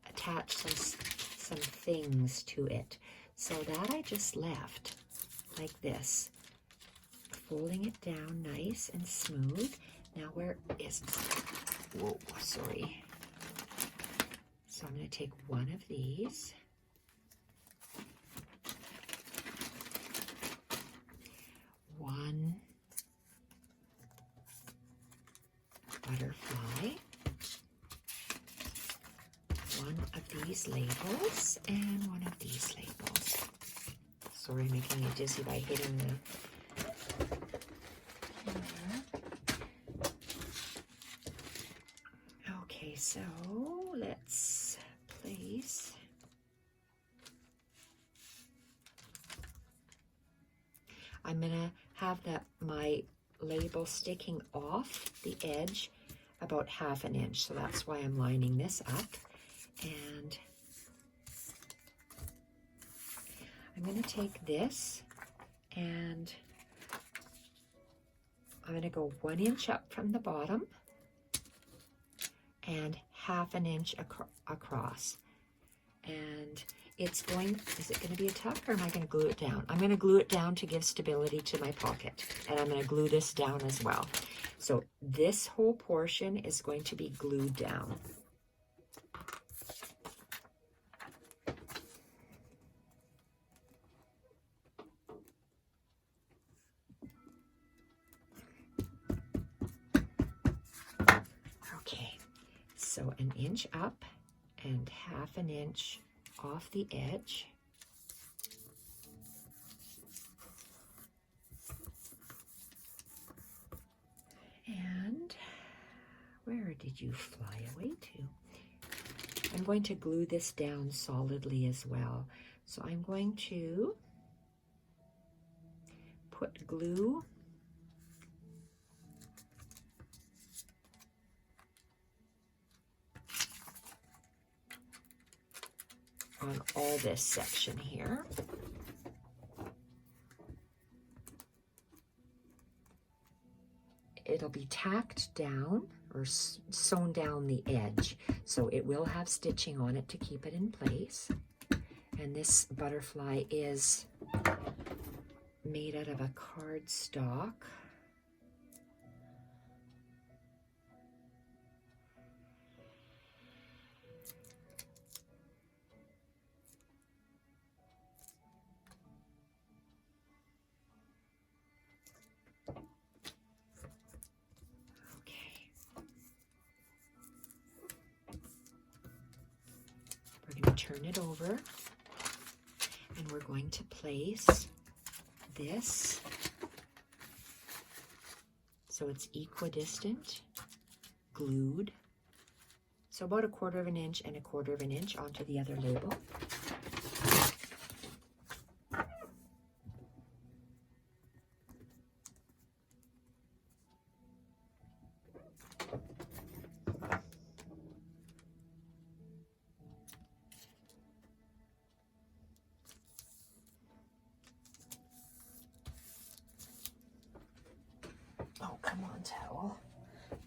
attach some things to it. So that I just left like this, folding it down nice and smooth. Now where is, whoa, sorry. So I'm going to take one of these. One butterfly, one of these labels, and one of these labels. Sorry, making me dizzy by hitting the... Okay, so let's place... I'm going to have my label sticking off the edge about 1/2 inch. So that's why I'm lining this up. And I'm going to take this and I'm going to go 1 inch up from the bottom and 1/2 inch across. And it's going, is it going to be a tuck or am I going to glue it down? I'm going to glue it down to give stability to my pocket. And I'm going to glue this down as well. So this whole portion is going to be glued down. Okay, so 1 inch up and 1/2 inch off the edge. And where did you fly away to? I'm going to glue this down solidly as well. So I'm going to put glue on all this section here. It'll be tacked down or sewn down the edge, so it will have stitching on it to keep it in place. And this butterfly is made out of a cardstock. Turn it over, and we're going to place this so it's equidistant, glued, so about 1/4 inch and 1/4 inch onto the other label. Oh, come on, towel.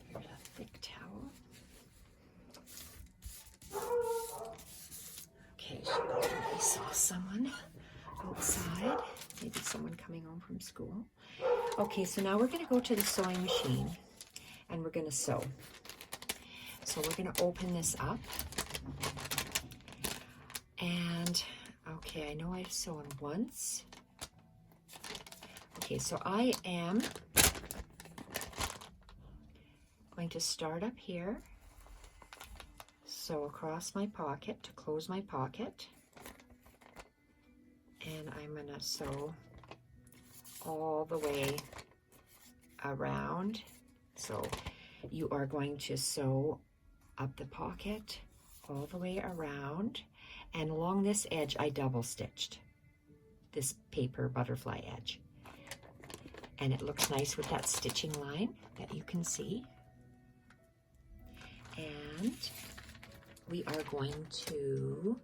Here's a thick towel. Okay, I saw someone outside. Maybe someone coming home from school. Okay, so now we're going to go to the sewing machine and we're going to sew. So we're going to open this up. And, okay, I know I've sewn once. Okay, so I am going to start up here, sew across my pocket to close my pocket, and I'm going to sew all the way around. So you are going to sew up the pocket all the way around, and along this edge I double stitched this paper butterfly edge, and it looks nice with that stitching line that you can see. And we are going to,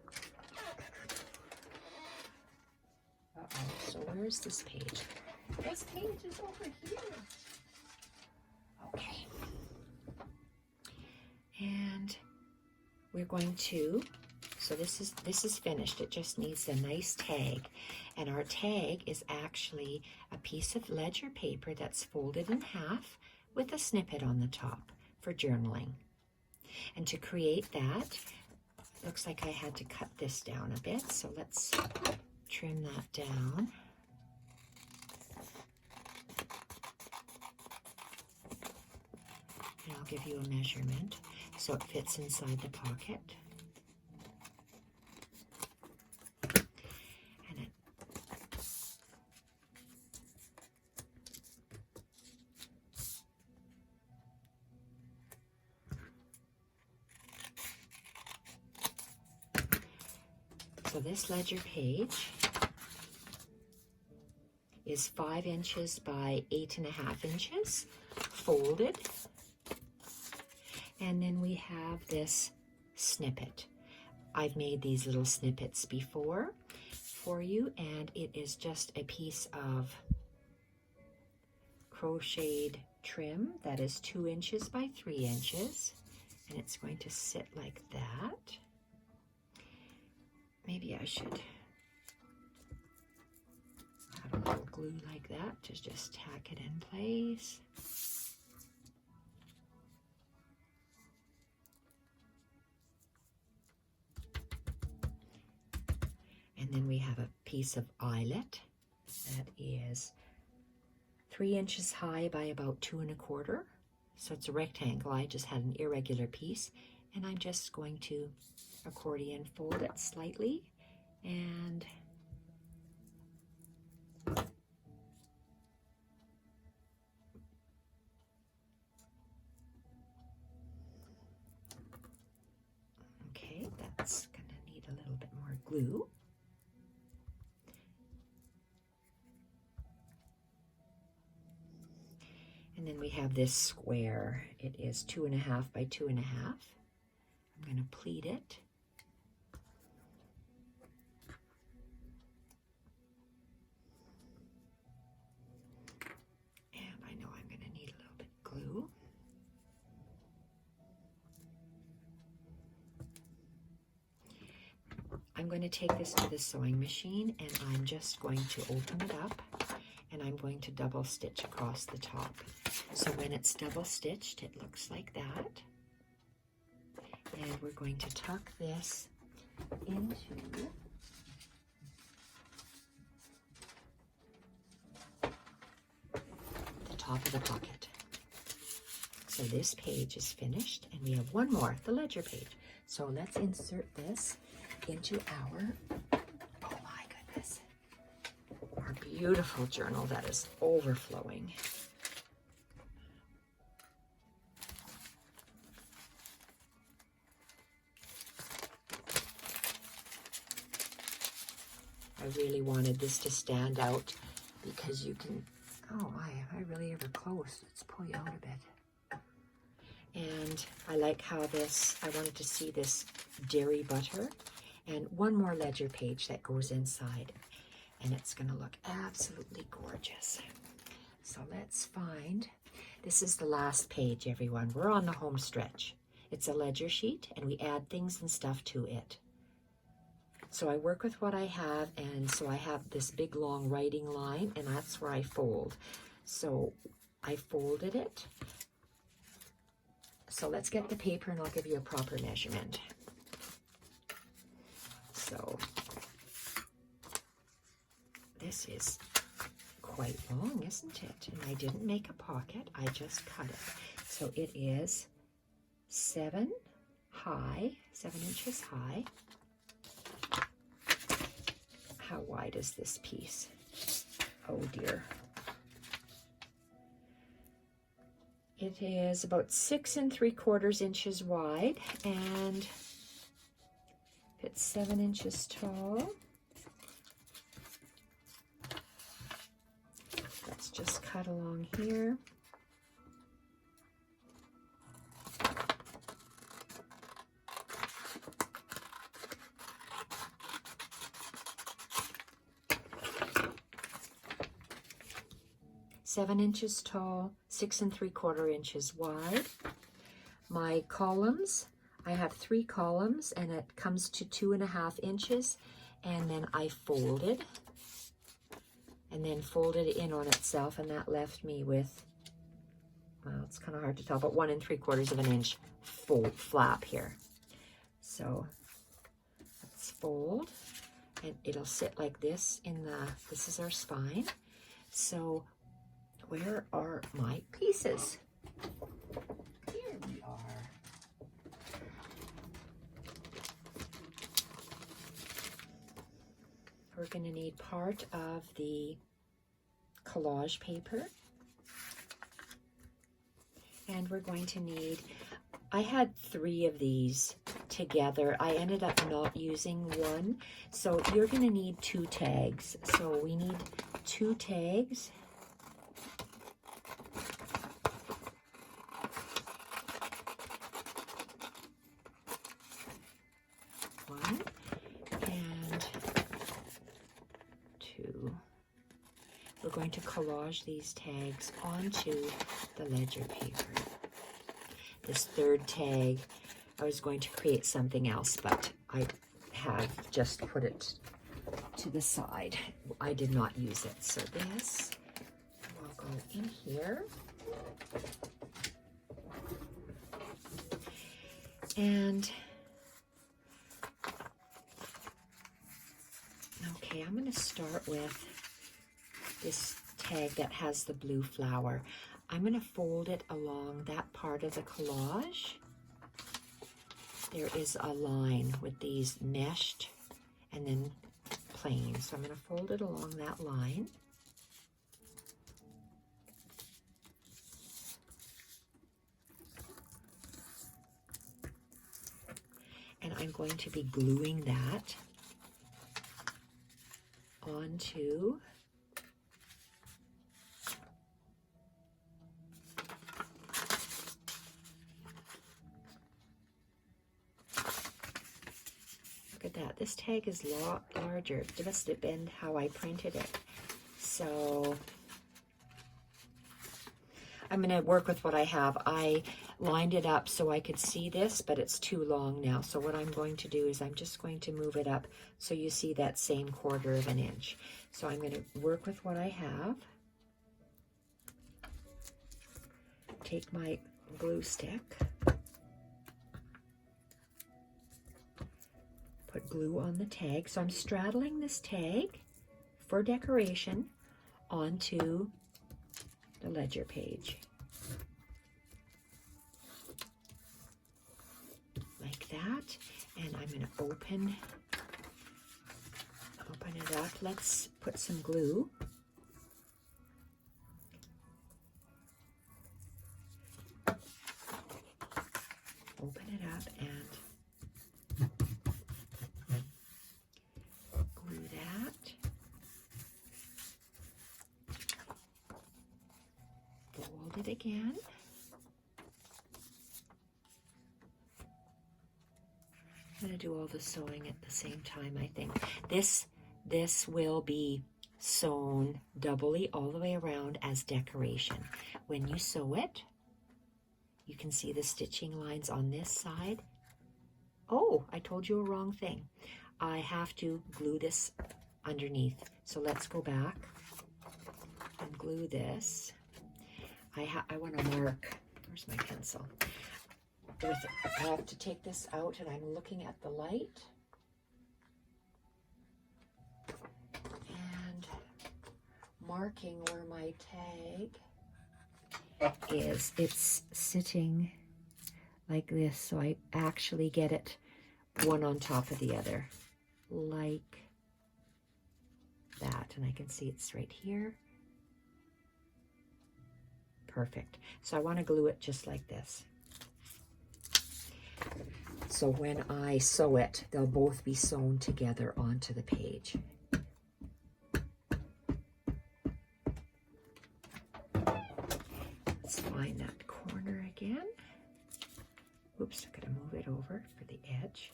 so where's this page? This page is over here. Okay. And we're going to, so this is finished. It just needs a nice tag. And our tag is actually a piece of ledger paper that's folded in half with a snippet on the top for journaling. And to create that, looks like I had to cut this down a bit, so let's trim that down. And I'll give you a measurement so it fits inside the pocket. And it So this ledger page is 5 inches by 8.5 inches, folded. And then we have this snippet. I've made these little snippets before for you, and it is just a piece of crocheted trim that is 2 inches by 3 inches, and it's going to sit like that. Maybe I should have a little glue like that to just tack it in place. And then we have a piece of eyelet that is 3 inches high by about 2 1/4. So it's a rectangle. I just had an irregular piece, and I'm just going to accordion fold it slightly and okay, that's going to need a little bit more glue. And then we have this square. It is 2 1/2 by 2 1/2. I'm going to pleat it. And I know I'm going to need a little bit of glue. I'm going to take this to the sewing machine, and I'm just going to open it up, and I'm going to double stitch across the top. So when it's double stitched, it looks like that. And we're going to tuck this into the top of the pocket. So this page is finished, and we have one more, the ledger page. So let's insert this into our, oh my goodness, our beautiful journal that is overflowing. I really wanted this to stand out because you can, oh my, am I really ever close? Let's pull you out a bit. And I like how this, I wanted to see this dairy butter, and one more ledger page that goes inside, and it's going to look absolutely gorgeous. So let's find, this is the last page, everyone. We're on the home stretch. It's a ledger sheet, and we add things and stuff to it. So I work with what I have, and so I have this big long writing line, and that's where I fold. So I folded it. So let's get the paper, and I'll give you a proper measurement. So this is quite long, isn't it? And I didn't make a pocket, I just cut it. So it is 7 inches high. How wide is this piece? Oh dear. It is about 6 3/4 inches wide, and it's 7 inches tall. Let's just cut along here. Seven inches tall, 6 3/4 inches wide. My columns, I have 3 columns, and it comes to 2 1/2 inches, and then I folded, and then folded it in on itself, and that left me with, well, it's kind of hard to tell, but 1 3/4 inch fold flap here. So let's fold, and it'll sit like this in the, this is our spine. So where are my pieces? Here we are. We're going to need part of the collage paper. And we're going to need, I had 3 of these together. I ended up not using one. So you're going to need 2 tags. So we need 2 tags. we're going to collage these tags onto the ledger paper. This third tag, I was going to create something else, but I have just put it to the side. I did not use it. So this will go in here. And okay, I'm going to start with this tag that has the blue flower. I'm going to fold it along that part of the collage. There is a line with these meshed and then plain. So I'm going to fold it along that line. And I'm going to be gluing that onto look at that. This tag is a lot larger. It must have been how I printed it. So I'm going to work with what I have. I lined it up so I could see this, but it's too long now. So what I'm going to do is I'm just going to move it up so you see that same 1/4 of an inch. So I'm going to work with what I have. Take my glue stick. Put glue on the tag. So I'm straddling this tag for decoration onto the ledger page. Like that. And I'm going to open it up. Let's put some glue. Open it up and glue that. Fold it again. I'm going to do all the sewing at the same time, I think. This will be sewn doubly all the way around as decoration. When you sew it, you can see the stitching lines on this side. Oh, I told you a wrong thing. I have to glue this underneath. So let's go back and glue this. I want to mark. Where's my pencil? I have to take this out, and I'm looking at the light. And marking where my tag is. It's sitting like this, so I actually get it one on top of the other. Like that. And I can see it's right here. Perfect. So I want to glue it just like this. So when I sew it, they'll both be sewn together onto the page. Let's find that corner again. Oops, I'm going to move it over for the edge.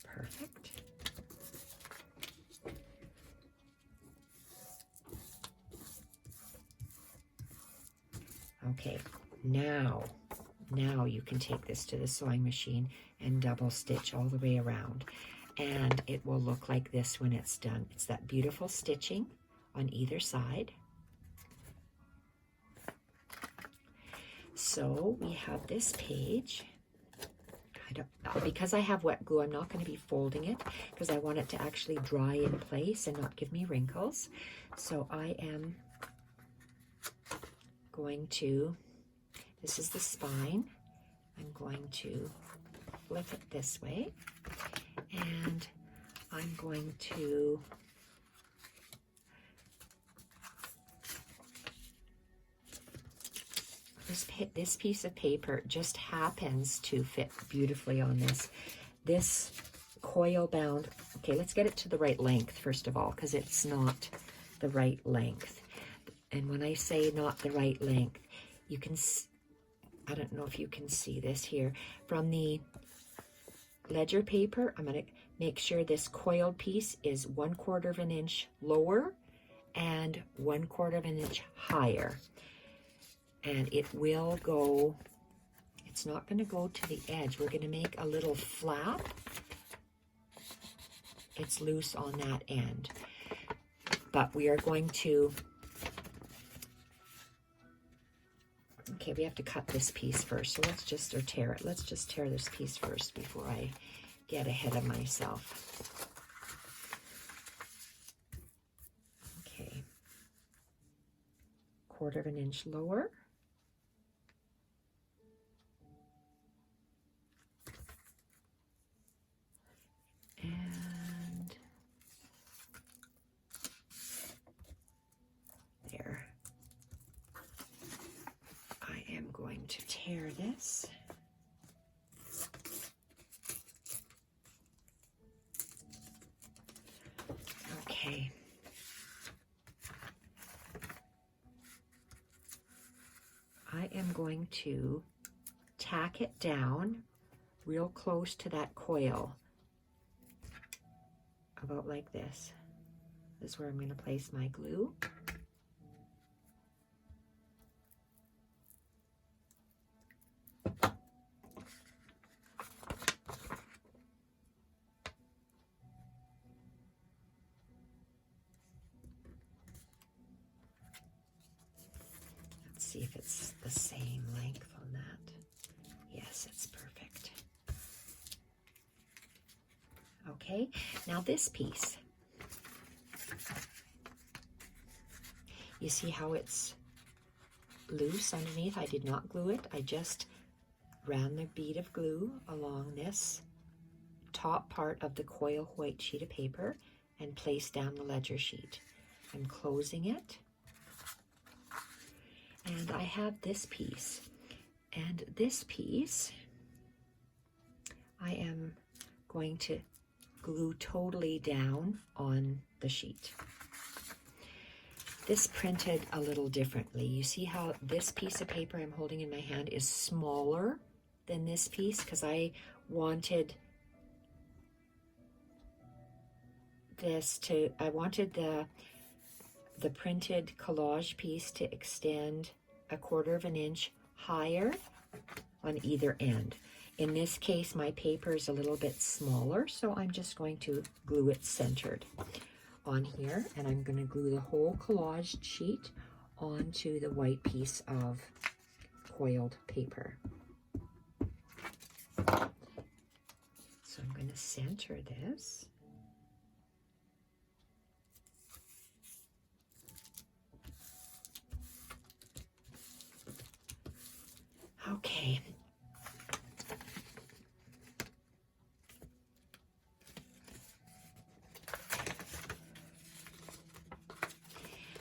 Perfect. Okay, now you can take this to the sewing machine and double stitch all the way around. And it will look like this when it's done. It's that beautiful stitching on either side. So we have this page. Because I have wet glue, I'm not going to be folding it because I want it to actually dry in place and not give me wrinkles. So I am going to, this is the spine, I'm going to flip it this way, and I'm going to this piece of paper just happens to fit beautifully on this coil bound. Okay, let's get it to the right length first of all, because it's not the right length. And when I say not the right length, you can, I don't know if you can see this here, from the ledger paper, I'm going to make sure this coiled piece is 1/4 of an inch lower and 1/4 of an inch higher. And it will go, it's not going to go to the edge. We're going to make a little flap. It's loose on that end. But we are going to, okay, we have to cut this piece first. So let's just, or tear it. Let's just tear this piece first before I get ahead of myself. Okay. 1/4 of an inch lower. And there. I am going to tear this. Okay. I am going to tack it down real close to that coil, about like this. This is where I'm going to place my glue. Let's see if it's the same length on that. Yes, it's perfect. Okay, now this piece. You see how it's loose underneath? I did not glue it. I just ran the bead of glue along this top part of the coil white sheet of paper and placed down the ledger sheet. I'm closing it. And I have this piece. And this piece, I am going to glue totally down on the sheet. This printed a little differently. You see how this piece of paper I'm holding in my hand is smaller than this piece, because I wanted this to, I wanted the printed collage piece to extend 1/4 of an inch higher on either end. In this case, my paper is a little bit smaller, so I'm just going to glue it centered on here, and I'm going to glue the whole collage sheet onto the white piece of coiled paper. So I'm going to center this. Okay.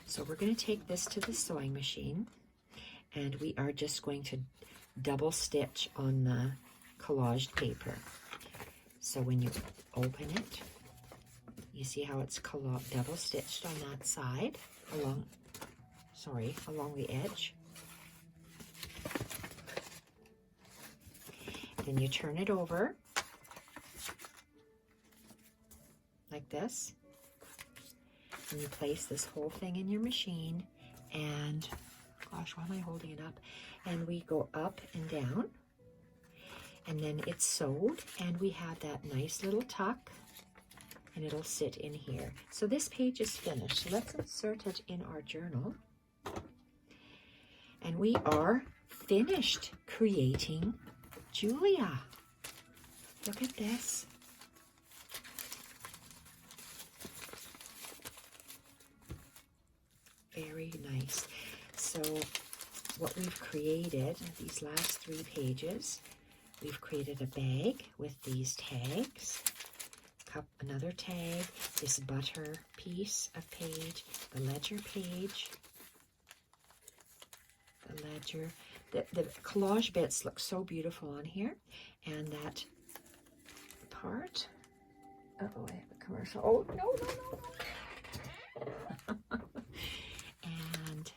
So we're going to take this to the sewing machine, and we are just going to double stitch on the collaged paper. So when you open it, you see how it's double stitched on that side along the edge. Then you turn it over like this, and you place this whole thing in your machine, and gosh, why am I holding it up? And we go up and down, and then it's sewed, and we have that nice little tuck, and it'll sit in here. So this page is finished. So let's insert it in our journal, and we are finished creating Julia. Look at this. Very nice. So what we've created, these last 3 pages, we've created a bag with these tags, another tag, this butter piece of page, the ledger page, the ledger. The collage bits look so beautiful on here, and that part. Uh-oh, I have a commercial. Oh, no. And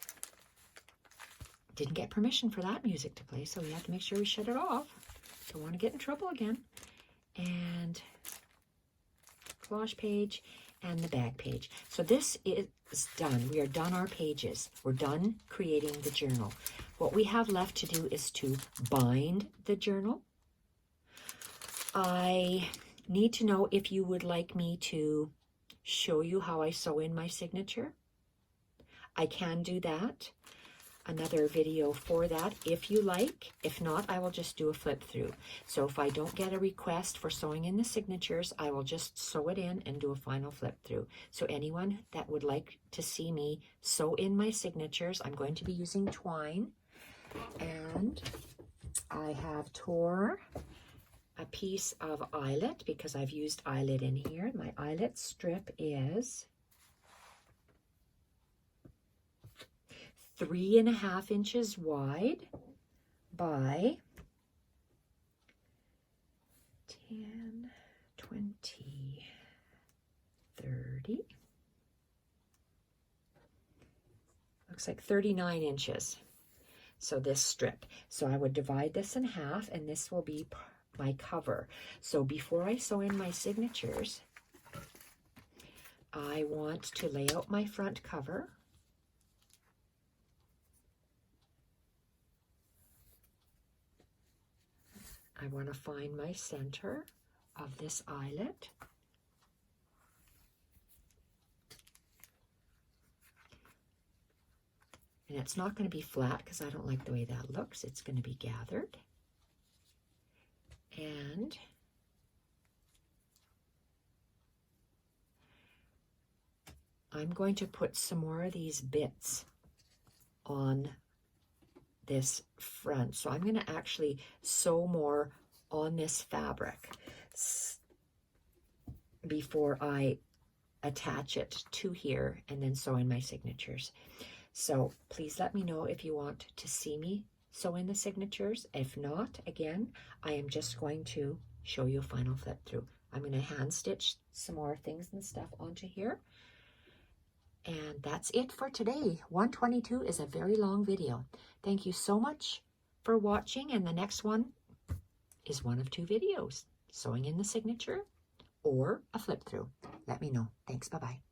didn't get permission for that music to play, so we have to make sure we shut it off. Don't want to get in trouble again. And collage page and the back page. So this is done. We are done our pages. We're done creating the journal. What we have left to do is to bind the journal. I need to know if you would like me to show you how I sew in my signature. I can do that. Another video for that if you like. If not, I will just do a flip through. So if I don't get a request for sewing in the signatures, I will just sew it in and do a final flip through. So anyone that would like to see me sew in my signatures, I'm going to be using twine. And I have tore a piece of eyelet because I've used eyelet in here. My eyelet strip is 3.5 inches wide by 10, 20, 30. Looks like 39 inches. So this strip. So I would divide this in half, and this will be my cover. So before I sew in my signatures, I want to lay out my front cover. I want to find my center of this eyelet. And it's not going to be flat because I don't like the way that looks. It's going to be gathered. And I'm going to put some more of these bits on this front. So I'm going to actually sew more on this fabric before I attach it to here and then sew in my signatures. So please let me know if you want to see me sew in the signatures. If not, again, I am just going to show you a final flip through. I'm going to hand stitch some more things and stuff onto here. And that's it for today. 122 is a very long video. Thank you so much for watching. And the next one is one of 2 videos, sewing in the signature or a flip through. Let me know. Thanks. Bye-bye.